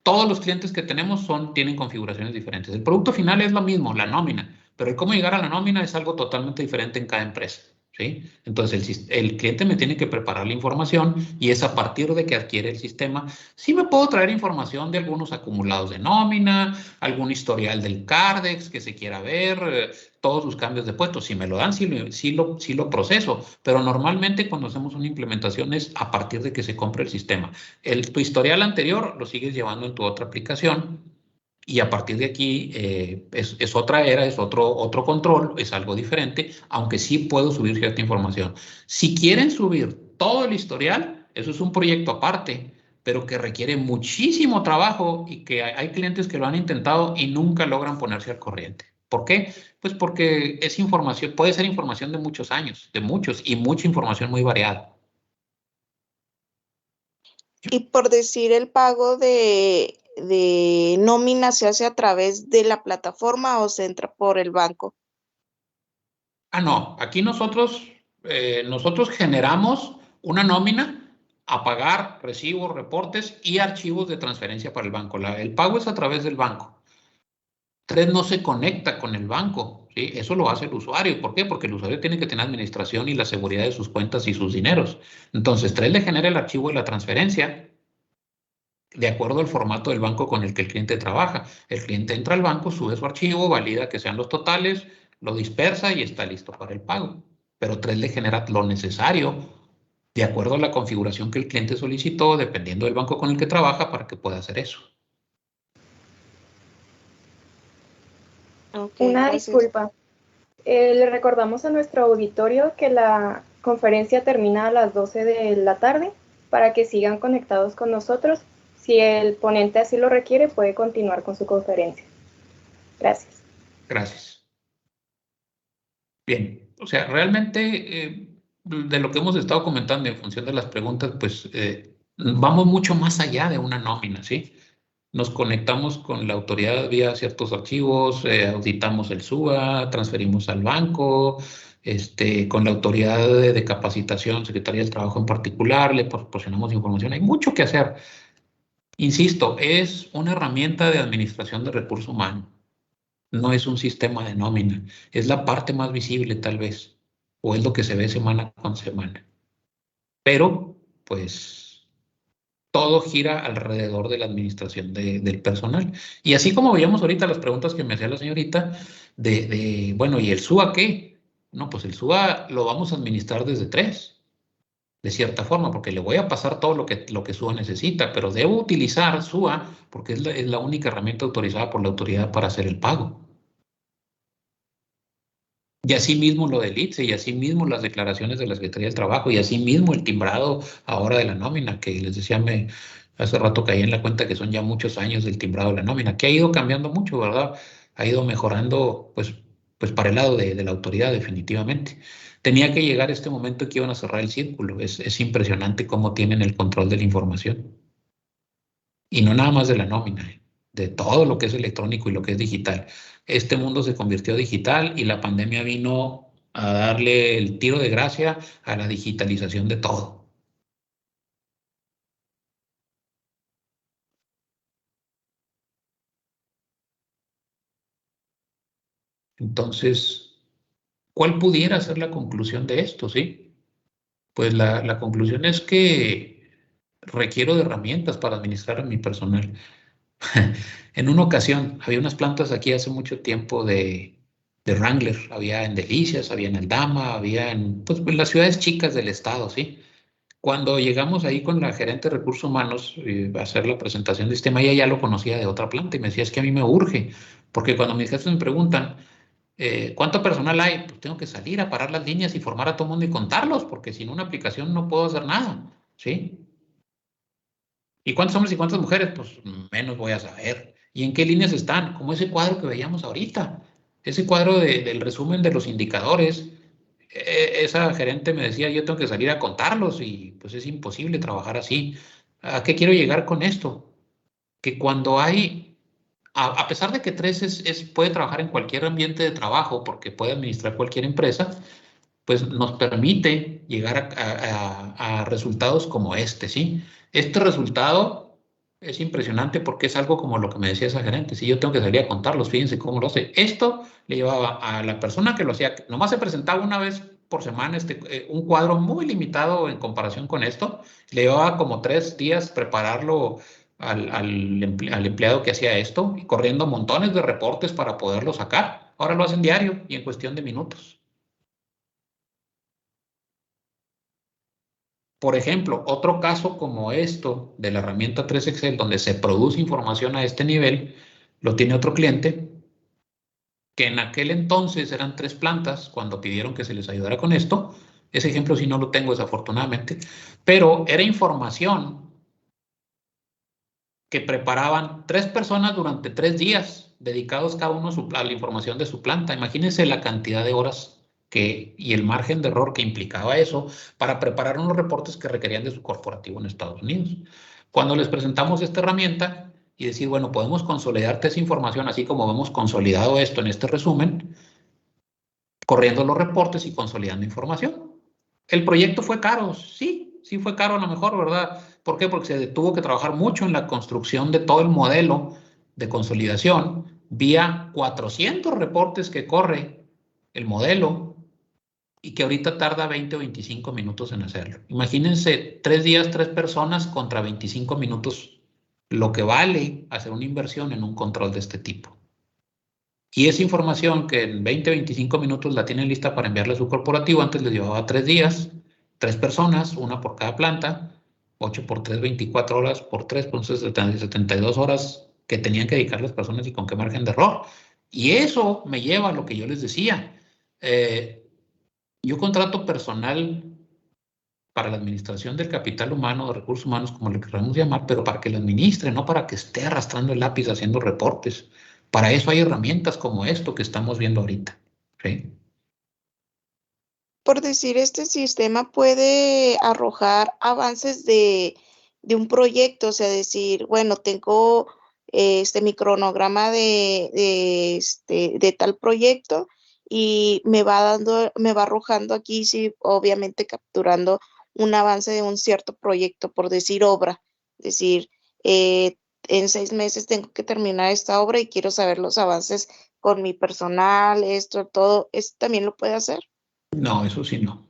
Todos los clientes que tenemos tienen configuraciones diferentes. El producto final es lo mismo, la nómina, pero el cómo llegar a la nómina es algo totalmente diferente en cada empresa, ¿sí? Entonces, el cliente me tiene que preparar la información y es a partir de que adquiere el sistema. Sí me puedo traer información de algunos acumulados de nómina, algún historial del Cardex que se quiera ver, todos sus cambios de puestos. Si me lo dan, sí lo proceso, pero normalmente cuando hacemos una implementación es a partir de que se compre el sistema. Tu historial anterior lo sigues llevando en tu otra aplicación y a partir de aquí es otra era, es otro control, es algo diferente, aunque sí puedo subir cierta información. Si quieren subir todo el historial, eso es un proyecto aparte, pero que requiere muchísimo trabajo y que hay clientes que lo han intentado y nunca logran ponerse al corriente. ¿Por qué? Pues porque es información, puede ser información de muchos años, de muchos, y mucha información muy variada. Y por decir, el pago de nómina se hace a través de la plataforma o se entra por el banco. No, aquí nosotros generamos una nómina a pagar recibos, reportes y archivos de transferencia para el banco. El pago es a través del banco. Tres no se conecta con el banco, ¿sí? Eso lo hace el usuario. ¿Por qué? Porque el usuario tiene que tener administración y la seguridad de sus cuentas y sus dineros. Entonces, Tres le genera el archivo de la transferencia de acuerdo al formato del banco con el que el cliente trabaja. El cliente entra al banco, sube su archivo, valida que sean los totales, lo dispersa y está listo para el pago. Pero Tres le genera lo necesario de acuerdo a la configuración que el cliente solicitó, dependiendo del banco con el que trabaja, para que pueda hacer eso. Okay, una gracias. Disculpa. Le recordamos a nuestro auditorio que la conferencia termina a las 12 de la tarde para que sigan conectados con nosotros. Si el ponente así lo requiere, puede continuar con su conferencia. Gracias. Gracias. Bien, o sea, realmente de lo que hemos estado comentando en función de las preguntas, pues vamos mucho más allá de una nómina, ¿sí? Nos conectamos con la autoridad vía ciertos archivos, auditamos el SUA, transferimos al banco, con la autoridad de capacitación, Secretaría del Trabajo en particular, le proporcionamos información. Hay mucho que hacer. Insisto, es una herramienta de administración de recursos humanos. No es un sistema de nómina. Es la parte más visible, tal vez, o es lo que se ve semana con semana. Pero, pues, todo gira alrededor de la administración del personal. Y así como veíamos ahorita las preguntas que me hacía la señorita, bueno, ¿y el SUA qué? No, pues el SUA lo vamos a administrar desde Tres, de cierta forma, porque le voy a pasar todo lo que SUA necesita, pero debo utilizar SUA porque es la única herramienta autorizada por la autoridad para hacer el pago. Y así mismo lo del ITSE, y así mismo las declaraciones de la Secretaría del Trabajo, y así mismo el timbrado ahora de la nómina, que les decía, hace rato caí en la cuenta que son ya muchos años del timbrado de la nómina, que ha ido cambiando mucho, ¿verdad? Ha ido mejorando, pues para el lado de la autoridad, definitivamente. Tenía que llegar este momento que iban a cerrar el círculo. Es impresionante cómo tienen el control de la información. Y no nada más de la nómina, de todo lo que es electrónico y lo que es digital. Este mundo se convirtió digital y la pandemia vino a darle el tiro de gracia a la digitalización de todo. Entonces, ¿cuál pudiera ser la conclusión de esto? ¿Sí? Pues la conclusión es que requiero de herramientas para administrar a mi personal. En una ocasión, había unas plantas aquí hace mucho tiempo de Wrangler, había en Delicias, había en Aldama, había en las ciudades chicas del estado, ¿sí? Cuando llegamos ahí con la gerente de recursos humanos a hacer la presentación del sistema, ella ya lo conocía de otra planta y me decía, es que a mí me urge, porque cuando mis jefes me preguntan, ¿cuánto personal hay? Pues tengo que salir a parar las líneas y formar a todo el mundo y contarlos, porque sin una aplicación no puedo hacer nada, ¿sí? ¿Y cuántos hombres y cuántas mujeres? Pues menos voy a saber. ¿Y en qué líneas están? Como ese cuadro que veíamos ahorita. Ese cuadro del resumen de los indicadores esa gerente me decía, yo tengo que salir a contarlos y pues es imposible trabajar así. ¿A qué quiero llegar con esto? Que cuando hay, a pesar de que 3 puede trabajar en cualquier ambiente de trabajo porque puede administrar cualquier empresa, pues nos permite llegar a resultados como este, ¿sí? Este resultado es impresionante porque es algo como lo que me decía esa gerente. Si yo tengo que salir a contarlos, fíjense cómo lo hace. Esto le llevaba a la persona que lo hacía, nomás se presentaba una vez por semana un cuadro muy limitado en comparación con esto. Le llevaba como 3 días prepararlo al empleado que hacía esto y corriendo montones de reportes para poderlo sacar. Ahora lo hacen diario y en cuestión de minutos. Por ejemplo, otro caso como esto de la herramienta 3 Excel, donde se produce información a este nivel, lo tiene otro cliente, que en aquel entonces eran 3 plantas, cuando pidieron que se les ayudara con esto. Ese ejemplo sí no lo tengo desafortunadamente, pero era información que preparaban 3 personas durante 3 días, dedicados cada uno a la información de su planta. Imagínense la cantidad de horas y el margen de error que implicaba eso para preparar unos reportes que requerían de su corporativo en Estados Unidos. Cuando les presentamos esta herramienta y decir, bueno, podemos consolidarte esa información, así como hemos consolidado esto en este resumen, corriendo los reportes y consolidando información. El proyecto fue caro, sí fue caro a lo mejor, ¿verdad? ¿Por qué? Porque se tuvo que trabajar mucho en la construcción de todo el modelo de consolidación vía 400 reportes que corre el modelo y que ahorita tarda 20 o 25 minutos en hacerlo. Imagínense 3 días, 3 personas contra 25 minutos, lo que vale hacer una inversión en un control de este tipo. Y esa información que en 20, 25 minutos la tienen lista para enviarle a su corporativo, antes les llevaba 3 días, 3 personas, una por cada planta, 8 por 3, 24 horas por 3, entonces 72 horas que tenían que dedicar las personas y con qué margen de error. Y eso me lleva a lo que yo les decía. Yo contrato personal para la administración del capital humano, de recursos humanos, como le queramos llamar, pero para que lo administre, no para que esté arrastrando el lápiz haciendo reportes. Para eso hay herramientas como esto que estamos viendo ahorita. ¿Sí? Por decir, este sistema puede arrojar avances de un proyecto, o sea, decir, bueno, tengo mi cronograma de tal proyecto y me va arrojando aquí, sí, obviamente capturando un avance de un cierto proyecto, por decir obra, decir, en 6 meses tengo que terminar esta obra y quiero saber los avances con mi personal, esto, todo, ¿esto también lo puede hacer? No, eso sí no.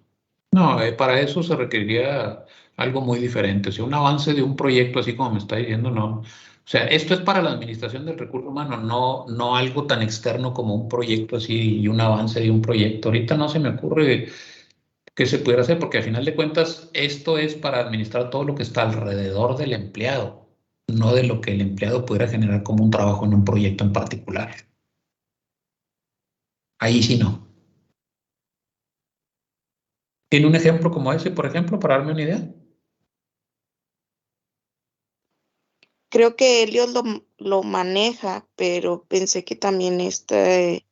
No, para eso se requeriría algo muy diferente. O sea, un avance de un proyecto, así como me está diciendo, no. O sea, esto es para la administración del recurso humano, no algo tan externo como un proyecto así y un avance de un proyecto. Ahorita no se me ocurre que se pudiera hacer, porque al final de cuentas esto es para administrar todo lo que está alrededor del empleado, no de lo que el empleado pudiera generar como un trabajo en un proyecto en particular. Ahí sí no. ¿Tiene un ejemplo como ese, por ejemplo, para darme una idea? Creo que Helios lo maneja, pero pensé que también este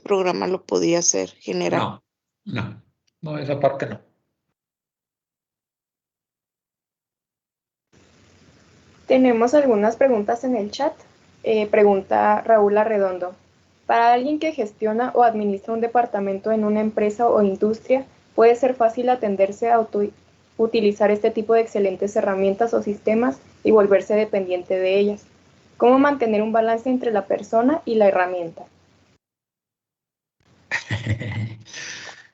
programa lo podía hacer, generar. No, esa parte no. Tenemos algunas preguntas en el chat. Pregunta Raúl Arredondo. Para alguien que gestiona o administra un departamento en una empresa o industria, puede ser fácil atenderse a utilizar este tipo de excelentes herramientas o sistemas y volverse dependiente de ellas. ¿Cómo mantener un balance entre la persona y la herramienta?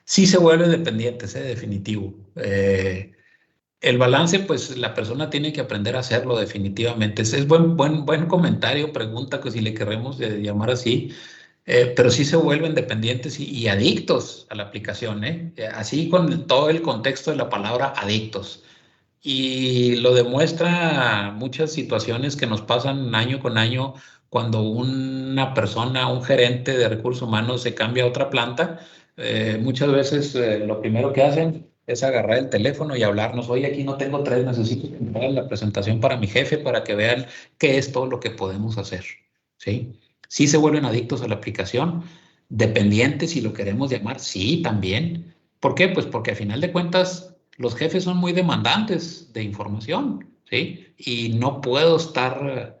Sí se vuelve dependiente, es definitivo. El balance, pues la persona tiene que aprender a hacerlo definitivamente. Es buen comentario, pregunta, que si le queremos llamar así, pero sí se vuelven dependientes y adictos a la aplicación, así con todo el contexto de la palabra adictos. Y lo demuestra muchas situaciones que nos pasan año con año cuando una persona, un gerente de recursos humanos se cambia a otra planta. Muchas veces lo primero que hacen es agarrar el teléfono y hablarnos, oye, aquí no tengo 3, necesito que me hagan la presentación para mi jefe para que vean qué es todo lo que podemos hacer. ¿Sí? Sí se vuelven adictos a la aplicación. Dependiente, si lo queremos llamar, sí, también. ¿Por qué? Pues porque al final de cuentas los jefes son muy demandantes de información, ¿sí? Y no puedo estar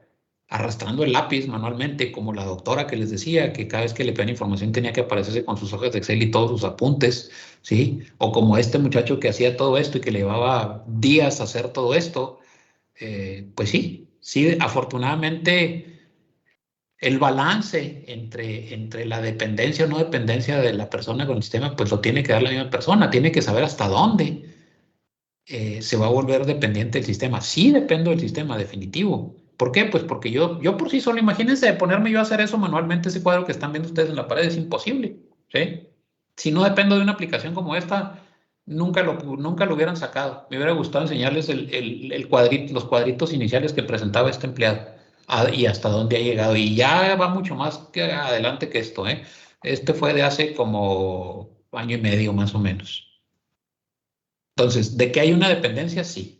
arrastrando el lápiz manualmente, como la doctora que les decía, que cada vez que le pedían información tenía que aparecerse con sus hojas de Excel y todos sus apuntes, ¿sí? O como este muchacho que hacía todo esto y que le llevaba días hacer todo esto. Pues sí, sí, afortunadamente el balance entre la dependencia o no dependencia de la persona con el sistema, pues lo tiene que dar la misma persona, tiene que saber hasta dónde se va a volver dependiente del sistema. Sí dependo del sistema, definitivo. ¿Por qué? Pues porque yo por sí solo, imagínense ponerme yo a hacer eso manualmente, ese cuadro que están viendo ustedes en la pared es imposible, ¿sí? Si no dependo de una aplicación como esta, nunca lo hubieran sacado. Me hubiera gustado enseñarles los cuadritos iniciales que presentaba este empleado y hasta dónde ha llegado. Y ya va mucho más que adelante que esto, ¿eh? Este fue de hace como año y medio más o menos. Entonces, ¿de que hay una dependencia? Sí.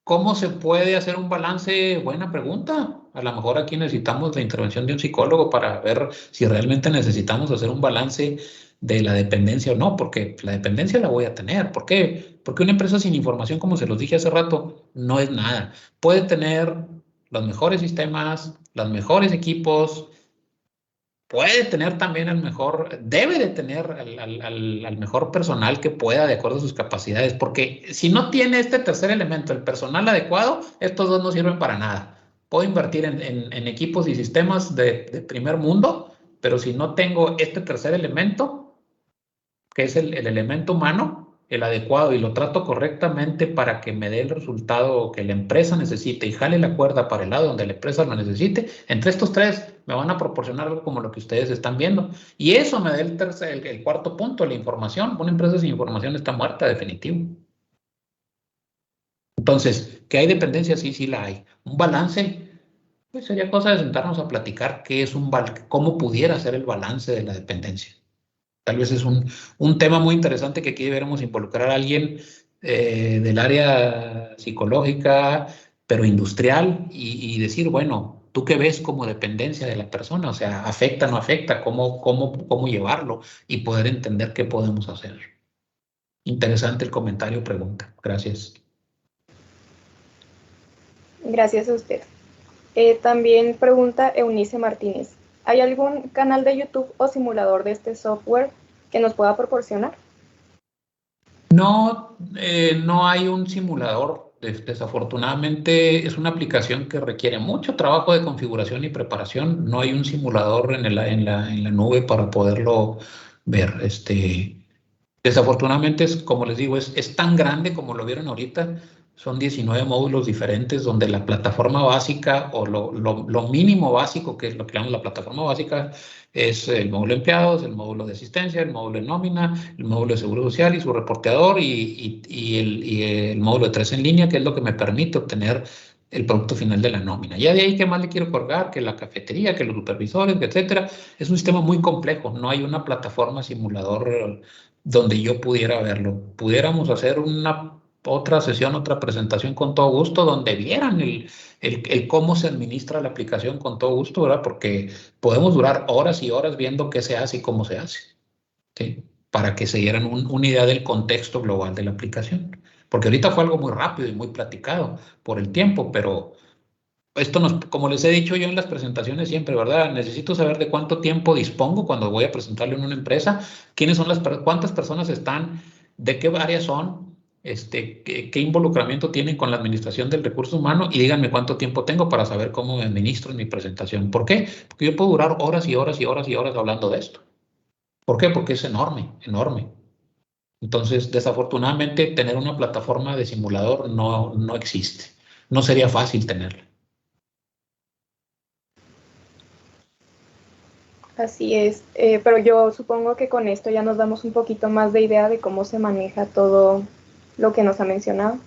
¿Cómo se puede hacer un balance? Buena pregunta. A lo mejor aquí necesitamos la intervención de un psicólogo para ver si realmente necesitamos hacer un balance de la dependencia o no, porque la dependencia la voy a tener. ¿Por qué? Porque una empresa sin información, como se los dije hace rato, no es nada. Puede tener los mejores sistemas, los mejores equipos, puede tener también debe de tener al mejor personal que pueda de acuerdo a sus capacidades, porque si no tiene este tercer elemento, el personal adecuado, estos dos no sirven para nada. Puedo invertir en equipos y sistemas de primer mundo, pero si no tengo este tercer elemento, que es el elemento humano, el adecuado, y lo trato correctamente para que me dé el resultado que la empresa necesite y jale la cuerda para el lado donde la empresa lo necesite, entre estos tres me van a proporcionar algo como lo que ustedes están viendo. Y eso me da el cuarto punto, la información. Una empresa sin información está muerta, definitivo. Entonces, ¿que hay dependencia? Sí, sí la hay. Un balance, pues sería cosa de sentarnos a platicar cómo pudiera ser el balance de la dependencia. Tal vez es un tema muy interesante que aquí deberíamos involucrar a alguien del área psicológica, pero industrial, y decir, bueno, ¿tú qué ves como dependencia de la persona? O sea, ¿afecta, no afecta? ¿Cómo llevarlo? Y poder entender qué podemos hacer. Interesante el comentario, pregunta. Gracias. Gracias a usted. También pregunta Eunice Martínez. ¿Hay algún canal de YouTube o simulador de este software que nos pueda proporcionar? No, no hay un simulador. Desafortunadamente es una aplicación que requiere mucho trabajo de configuración y preparación. No hay un simulador en la nube para poderlo ver. Desafortunadamente, como les digo, es tan grande como lo vieron ahorita. Son 19 módulos diferentes donde la plataforma básica o lo mínimo básico, que es lo que llamamos la plataforma básica, es el módulo de empleados, el módulo de asistencia, el módulo de nómina, el módulo de seguro social y su reporteador y el módulo de 3 en línea, que es lo que me permite obtener el producto final de la nómina. Ya de ahí, ¿qué más le quiero colgar? Que la cafetería, que los supervisores, etcétera. Es un sistema muy complejo. No hay una plataforma simulador donde yo pudiera verlo. Pudiéramos hacer otra sesión, otra presentación con todo gusto, donde vieran el cómo se administra la aplicación con todo gusto, ¿verdad? Porque podemos durar horas y horas viendo qué se hace y cómo se hace, ¿sí? Para que se dieran una idea del contexto global de la aplicación. Porque ahorita fue algo muy rápido y muy platicado por el tiempo, pero esto como les he dicho yo en las presentaciones siempre, ¿verdad? Necesito saber de cuánto tiempo dispongo cuando voy a presentarlo en una empresa, cuántas personas están, de qué áreas son, qué involucramiento tienen con la administración del recurso humano y díganme cuánto tiempo tengo para saber cómo me administro en mi presentación. ¿Por qué? Porque yo puedo durar horas y horas y horas y horas hablando de esto. ¿Por qué? Porque es enorme, enorme. Entonces, desafortunadamente, tener una plataforma de simulador no existe. No sería fácil tenerla. Así es, pero yo supongo que con esto ya nos damos un poquito más de idea de cómo se maneja todo lo que nos ha mencionado.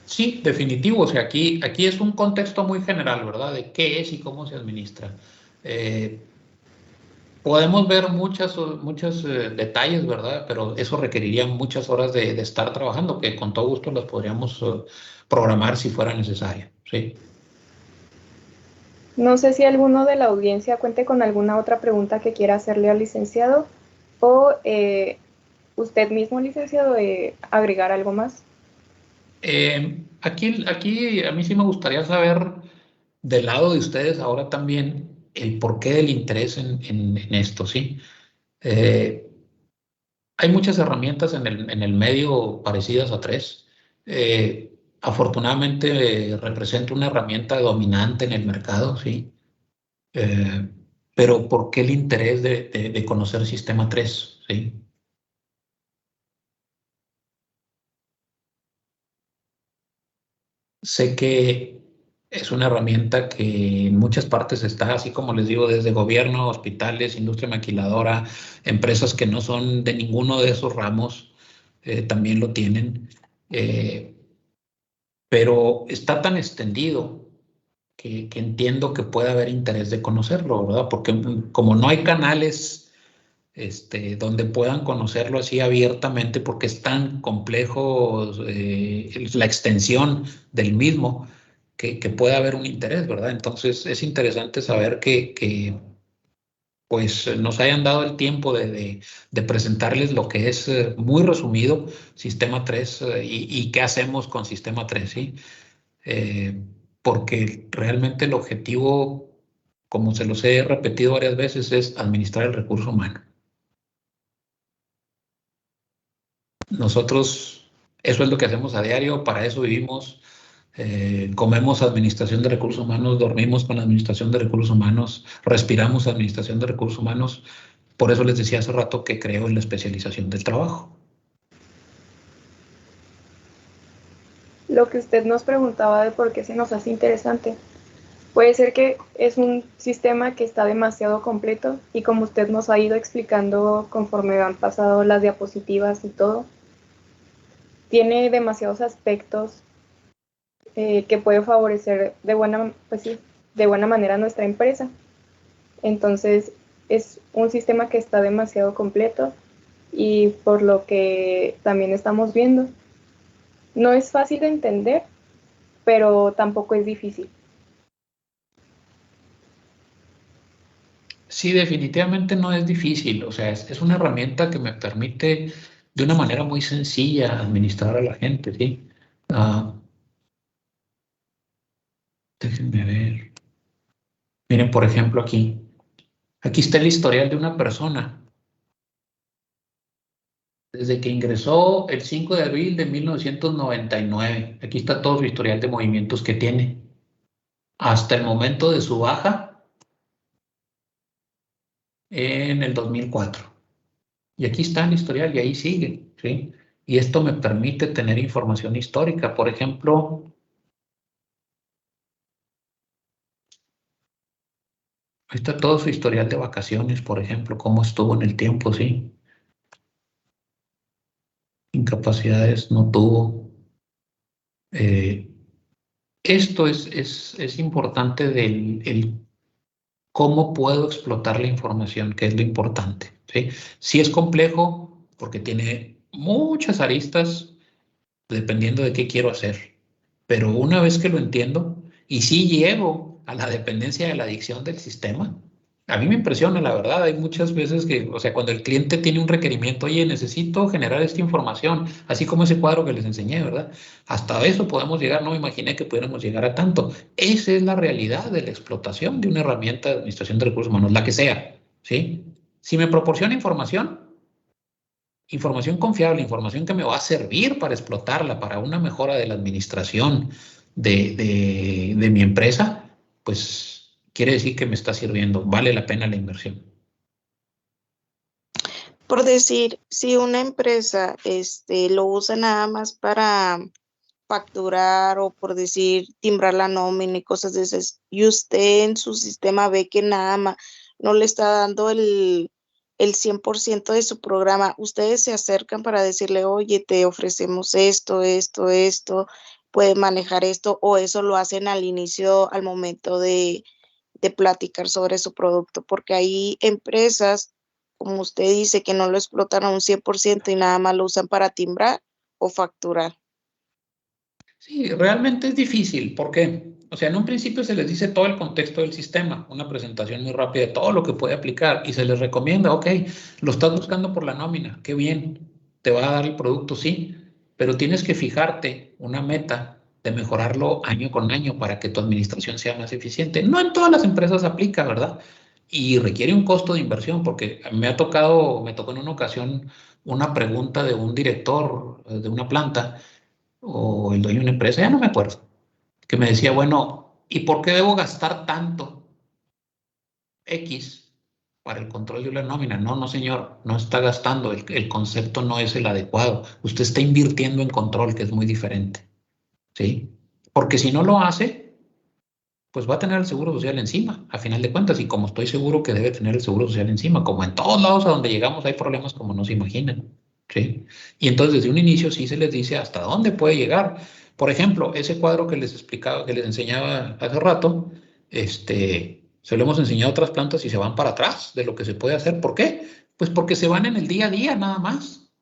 Sí, definitivo. O sea, aquí es un contexto muy general, ¿verdad? De qué es y cómo se administra. Podemos ver muchos detalles, ¿verdad? Pero eso requeriría muchas horas de estar trabajando, que con todo gusto las podríamos programar si fuera necesario, ¿sí? No sé si alguno de la audiencia cuente con alguna otra pregunta que quiera hacerle al licenciado o usted mismo, licenciado, agregar algo más. Aquí a mí sí me gustaría saber del lado de ustedes ahora también el porqué del interés en esto, ¿sí? Eh, Hay muchas herramientas en el medio parecidas a tres. Afortunadamente representa una herramienta dominante en el mercado, ¿sí? Eh, pero ¿por qué el interés de conocer Sistema 3? ¿Sí? Sé que es una herramienta que en muchas partes está, así como les digo, desde gobierno, hospitales, industria maquiladora, empresas que no son de ninguno de esos ramos, también lo tienen. Eh, pero está tan extendido que entiendo que puede haber interés de conocerlo, ¿verdad? Porque como no hay canales donde puedan conocerlo así abiertamente, porque es tan complejo la extensión del mismo, que puede haber un interés, ¿verdad? Entonces es interesante saber que pues nos hayan dado el tiempo de presentarles lo que es muy resumido Sistema 3 y qué hacemos con Sistema 3, ¿sí? Eh, Porque realmente el objetivo, como se los he repetido varias veces, es administrar el recurso humano. Nosotros, eso es lo que hacemos a diario, para eso vivimos, comemos administración de recursos humanos, dormimos con administración de recursos humanos, respiramos administración de recursos humanos. Por eso les decía hace rato que creo en la especialización del trabajo. Lo que usted nos preguntaba de por qué se nos hace interesante. Puede ser que es un sistema que está demasiado completo y como usted nos ha ido explicando conforme han pasado las diapositivas y todo, tiene demasiados aspectos que puede favorecer de buena, pues sí, de buena manera a nuestra empresa. Entonces es un sistema que está demasiado completo y por lo que también estamos viendo, no es fácil de entender, pero tampoco es difícil. Sí, definitivamente no es difícil, o sea, es una herramienta que me permite de una manera muy sencilla administrar a la gente, ¿sí? Ah, déjenme ver. Miren, por ejemplo, aquí está el historial de una persona. Desde que ingresó el 5 de abril de 1999, aquí está todo su historial de movimientos que tiene, hasta el momento de su baja en el 2004. Y aquí está el historial y ahí sigue, ¿sí? Y esto me permite tener información histórica. Por ejemplo, ahí está todo su historial de vacaciones, por ejemplo, cómo estuvo en el tiempo, ¿sí? Incapacidades no tuvo. Eh, Esto es importante del cómo puedo explotar la información, que es lo importante, ¿sí? Sí es complejo porque tiene muchas aristas dependiendo de qué quiero hacer, pero una vez que lo entiendo y sí llego a la dependencia de la adicción del sistema, a mí me impresiona, la verdad, hay muchas veces que, o sea, cuando el cliente tiene un requerimiento, oye, necesito generar esta información, así como ese cuadro que les enseñé, ¿verdad? Hasta eso podemos llegar, no me imaginé que pudiéramos llegar a tanto. Esa es la realidad de la explotación de una herramienta de administración de recursos humanos, la que sea, ¿sí? Si me proporciona información confiable, información que me va a servir para explotarla, para una mejora de la administración de mi empresa, pues quiere decir que me está sirviendo, vale la pena la inversión. Por decir, si una empresa lo usa nada más para facturar o por decir timbrar la nómina y cosas de esas, y usted en su sistema ve que nada más no le está dando el 100% de su programa, ustedes se acercan para decirle, oye, te ofrecemos esto, puede manejar esto, o eso lo hacen al inicio, al momento de platicar sobre su producto, porque hay empresas, como usted dice, que no lo explotan a un 100% y nada más lo usan para timbrar o facturar. Sí, realmente es difícil. ¿Por qué? O sea, en un principio se les dice todo el contexto del sistema, una presentación muy rápida de todo lo que puede aplicar y se les recomienda, ok, lo estás buscando por la nómina, qué bien, te va a dar el producto, sí, pero tienes que fijarte una meta de mejorarlo año con año para que tu administración sea más eficiente. No en todas las empresas aplica, ¿verdad? Y requiere un costo de inversión, porque me tocó en una ocasión una pregunta de un director de una planta o el dueño de una empresa, ya no me acuerdo, que me decía, bueno, ¿y por qué debo gastar tanto X para el control de una nómina? No, no, señor, no está gastando, el concepto no es el adecuado. Usted está invirtiendo en control, que es muy diferente, ¿sí? Porque si no lo hace, pues va a tener el seguro social encima, a final de cuentas, y como estoy seguro que debe tener el seguro social encima, como en todos lados a donde llegamos hay problemas como no se imaginan, ¿sí? Y entonces desde un inicio sí se les dice hasta dónde puede llegar. Por ejemplo, ese cuadro que les explicaba, que les enseñaba hace rato, se lo hemos enseñado a otras plantas y se van para atrás de lo que se puede hacer. ¿Por qué? Pues porque se van en el día a día nada más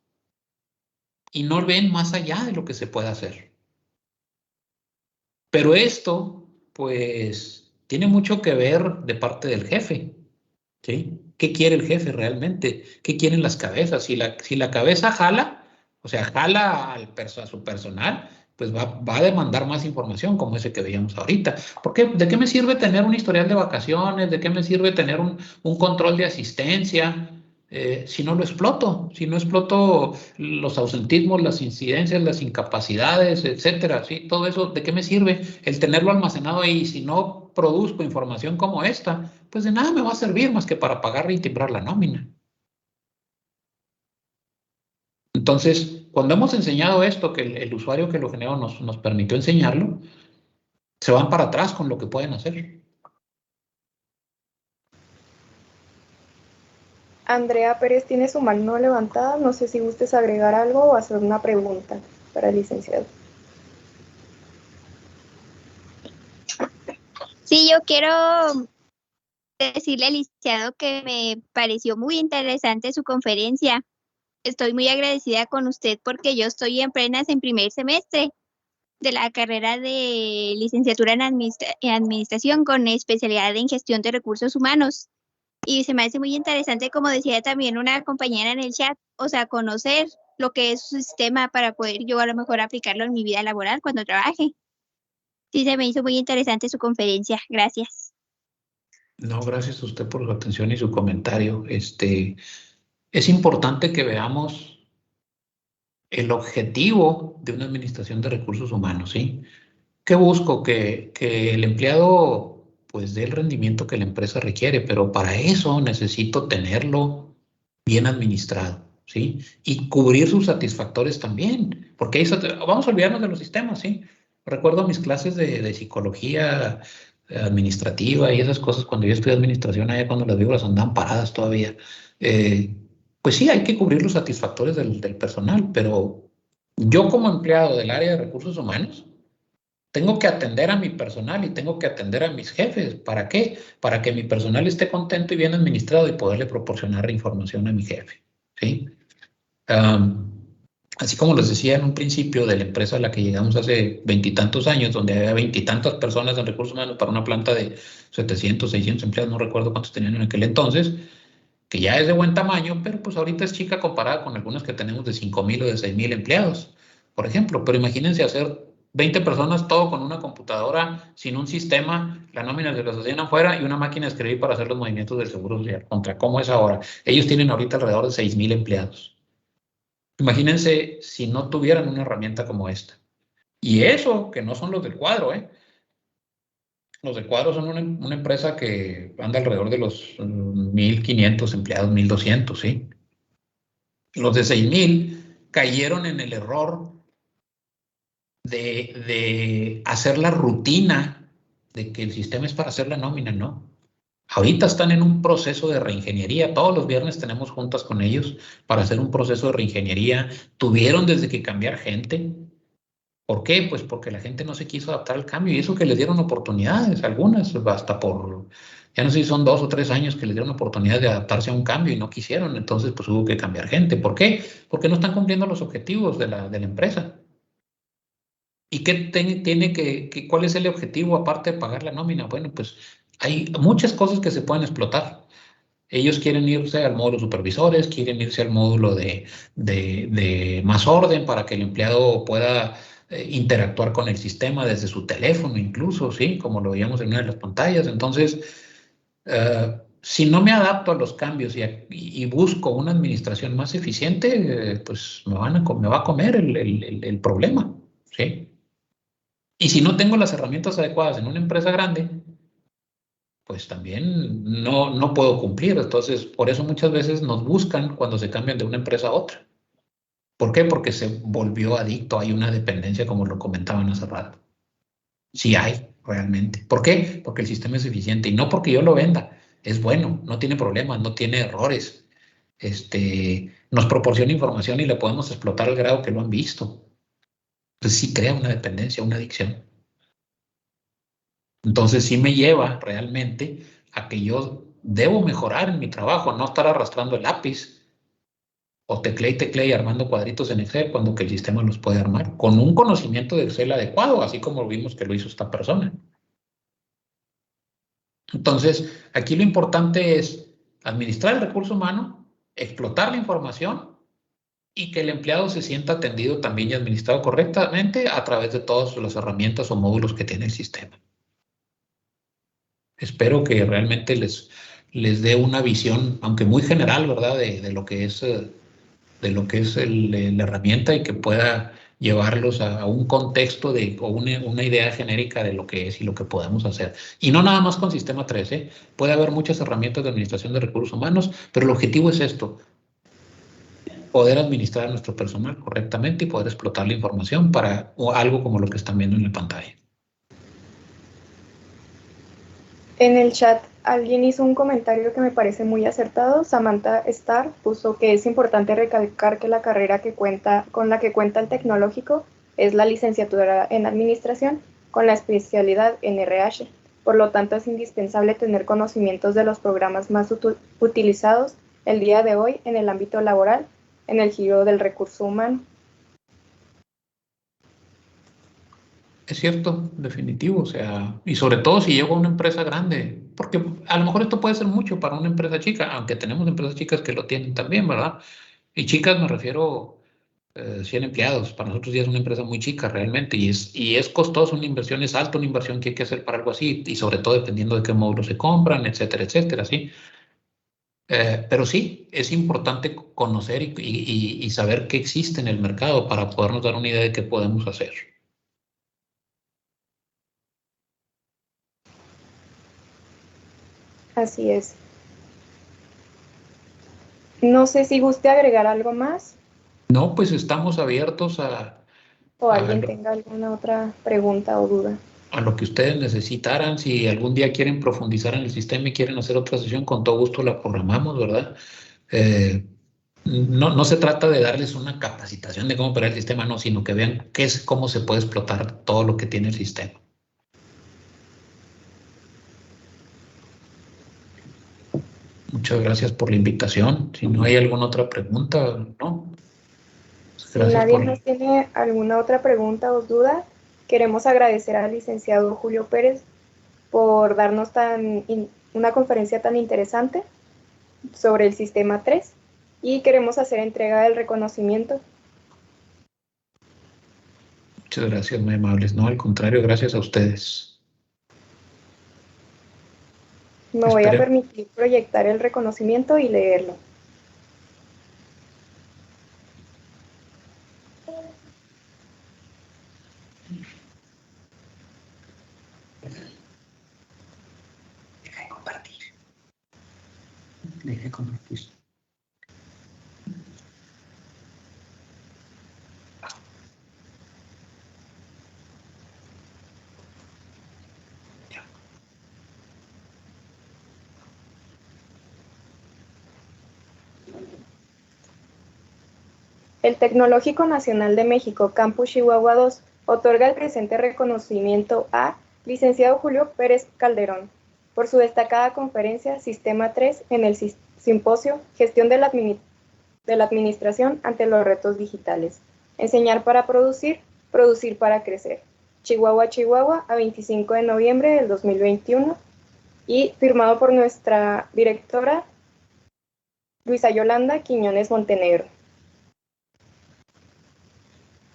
y no ven más allá de lo que se puede hacer. Pero esto, pues, tiene mucho que ver de parte del jefe, ¿sí? ¿Qué quiere el jefe realmente? ¿Qué quieren las cabezas? Si la cabeza jala, o sea, jala a su personal, pues va a demandar más información como ese que veíamos ahorita. ¿Por qué? ¿De qué me sirve tener un historial de vacaciones? ¿De qué me sirve tener un control de asistencia? Si no lo exploto, si no exploto los ausentismos, las incidencias, las incapacidades, etcétera, ¿sí? Todo eso, ¿de qué me sirve el tenerlo almacenado ahí? Si no produzco información como esta, pues de nada me va a servir más que para pagar y timbrar la nómina. Entonces, cuando hemos enseñado esto, que el usuario que lo generó nos permitió enseñarlo, se van para atrás con lo que pueden hacer. Andrea Pérez tiene su mano levantada. No sé si gustes agregar algo o hacer una pregunta para el licenciado. Sí, yo quiero decirle al licenciado que me pareció muy interesante su conferencia. Estoy muy agradecida con usted porque yo estoy en primer semestre de la carrera de licenciatura en administración con especialidad en gestión de recursos humanos. Y se me hace muy interesante, como decía también una compañera en el chat, o sea, conocer lo que es su sistema para poder yo a lo mejor aplicarlo en mi vida laboral cuando trabaje. Sí, se me hizo muy interesante su conferencia. Gracias. No, gracias a usted por su atención y su comentario. Es importante que veamos el objetivo de una administración de recursos humanos, ¿sí? ¿Qué busco? Que el empleado pues dé el rendimiento que la empresa requiere, pero para eso necesito tenerlo bien administrado, ¿sí? Y cubrir sus satisfactores también, porque vamos a olvidarnos de los sistemas, ¿sí? Recuerdo mis clases de psicología administrativa y esas cosas cuando yo estudié administración, allá cuando las víboras andaban paradas todavía. Pues sí, hay que cubrir los satisfactores del personal, pero yo como empleado del área de recursos humanos, tengo que atender a mi personal y tengo que atender a mis jefes. ¿Para qué? Para que mi personal esté contento y bien administrado y poderle proporcionar información a mi jefe, ¿sí? Así como les decía en un principio de la empresa a la que llegamos hace veintitantos años, donde había veintitantas personas en recursos humanos para una planta de 700, 600 empleados, no recuerdo cuántos tenían en aquel entonces, que ya es de buen tamaño, pero pues ahorita es chica comparada con algunas que tenemos de 5,000 o de 6,000 empleados, por ejemplo. Pero imagínense hacer 20 personas todo con una computadora, sin un sistema, la nómina se las hacían afuera y una máquina de escribir para hacer los movimientos del seguro social. Contra cómo es ahora. Ellos tienen ahorita alrededor de 6,000 empleados. Imagínense si no tuvieran una herramienta como esta. Y eso, que no son los del cuadro, ¿eh? Los del cuadro son una empresa que anda alrededor de los 1,500 empleados, 1,200, ¿sí? Los de 6,000 cayeron en el error de hacer la rutina de que el sistema es para hacer la nómina, ¿no? Ahorita están en un proceso de reingeniería. Todos los viernes tenemos juntas con ellos para hacer un proceso de reingeniería. Tuvieron desde que cambiar gente. ¿Por qué? Pues porque la gente no se quiso adaptar al cambio y eso que les dieron oportunidades, algunas, hasta ya no sé si son 2 o 3 años que les dieron oportunidad de adaptarse a un cambio y no quisieron, entonces pues hubo que cambiar gente. ¿Por qué? Porque no están cumpliendo los objetivos de la empresa. ¿Y qué tiene cuál es el objetivo aparte de pagar la nómina? Bueno, pues hay muchas cosas que se pueden explotar. Ellos quieren irse al módulo supervisores, quieren irse al módulo de más orden para que el empleado pueda interactuar con el sistema desde su teléfono incluso, ¿sí? Como lo veíamos en una de las pantallas. Entonces, si no me adapto a los cambios y busco una administración más eficiente, pues me va a comer el problema, ¿sí? Y si no tengo las herramientas adecuadas en una empresa grande, pues también no puedo cumplir. Entonces, por eso muchas veces nos buscan cuando se cambian de una empresa a otra. ¿Por qué? Porque se volvió adicto, hay una dependencia, como lo comentaban hace rato. Sí hay, realmente. ¿Por qué? Porque el sistema es eficiente y no porque yo lo venda. Es bueno, no tiene problemas, no tiene errores. Nos proporciona información y la podemos explotar al grado que lo han visto. Entonces sí crea una dependencia, una adicción. Entonces sí me lleva realmente a que yo debo mejorar en mi trabajo, no estar arrastrando el lápiz o teclé y armando cuadritos en Excel cuando que el sistema los puede armar con un conocimiento de Excel adecuado, así como vimos que lo hizo esta persona. Entonces, aquí lo importante es administrar el recurso humano, explotar la información y que el empleado se sienta atendido también y administrado correctamente a través de todas las herramientas o módulos que tiene el sistema. Espero que realmente les dé una visión, aunque muy general, ¿verdad?, de lo que es, la herramienta y que pueda llevarlos a un contexto o una idea genérica de lo que es y lo que podemos hacer. Y no nada más con Sistema 3, ¿eh? Puede haber muchas herramientas de administración de recursos humanos, pero el objetivo es esto: poder administrar a nuestro personal correctamente y poder explotar la información para algo como lo que están viendo en la pantalla. En el chat alguien hizo un comentario que me parece muy acertado. Samantha Starr puso que es importante recalcar que la carrera con la que cuenta el tecnológico es la licenciatura en administración con la especialidad en RH. Por lo tanto, es indispensable tener conocimientos de los programas más utilizados el día de hoy en el ámbito laboral, en el giro del recurso humano. Es cierto, definitivo, o sea, y sobre todo si llego a una empresa grande, porque a lo mejor esto puede ser mucho para una empresa chica, aunque tenemos empresas chicas que lo tienen también, ¿verdad? Y chicas me refiero 100 empleados, para nosotros ya es una empresa muy chica realmente, y es costoso, una inversión es alta, una inversión que hay que hacer para algo así, y sobre todo dependiendo de qué módulos se compran, etcétera, ¿sí? Pero sí, es importante conocer y saber qué existe en el mercado para podernos dar una idea de qué podemos hacer. Así es. No sé si guste agregar algo más No, pues estamos abiertos o alguien tenga alguna otra pregunta o duda. a lo que ustedes necesitaran. Si algún día quieren profundizar en el sistema y quieren hacer otra sesión, con todo gusto la programamos, ¿verdad? No se trata de darles una capacitación de cómo operar el sistema, no, sino que vean cómo se puede explotar todo lo que tiene el sistema. Muchas gracias por la invitación. Si no hay alguna otra pregunta, ¿no? Si nadie más tiene alguna otra pregunta o duda, queremos agradecer al licenciado Julio Pérez por darnos una conferencia tan interesante sobre el Sistema 3 y queremos hacer entrega del reconocimiento. Muchas gracias, muy amables. No, al contrario, gracias a ustedes. Me voy a permitir proyectar el reconocimiento y leerlo. Deje de compartir. El Tecnológico Nacional de México, Campus Chihuahua 2, otorga el presente reconocimiento a licenciado Julio Pérez Calderón por su destacada conferencia Sistema 3 en el simposio Gestión de la Administración ante los retos digitales. Enseñar para producir, Producir para crecer. Chihuahua, Chihuahua, a 25 de noviembre del 2021. Y firmado por nuestra directora, Luisa Yolanda Quiñones Montenegro.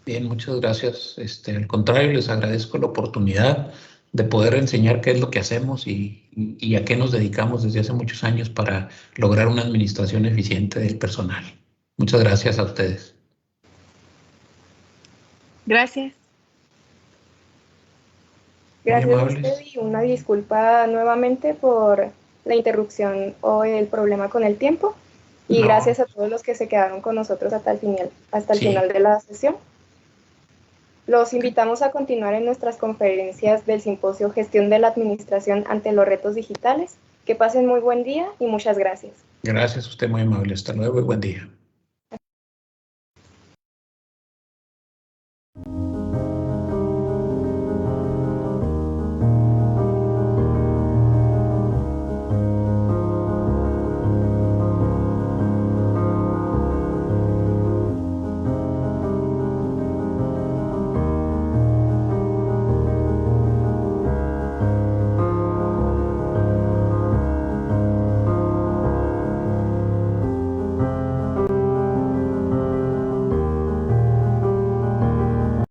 Bien, muchas gracias. Al contrario, les agradezco la oportunidad de poder enseñar qué es lo que hacemos y a qué nos dedicamos desde hace muchos años para lograr una administración eficiente del personal. Muchas gracias a ustedes. Gracias. Gracias a amables. usted y una disculpa nuevamente por la interrupción o el problema con el tiempo. Y No. gracias a todos los que se quedaron con nosotros hasta el Sí. final de la sesión. Los invitamos a continuar en nuestras conferencias del simposio Gestión de la Administración ante los retos digitales. Que pasen muy buen día y muchas gracias. Gracias, usted muy amable. Hasta luego y buen día.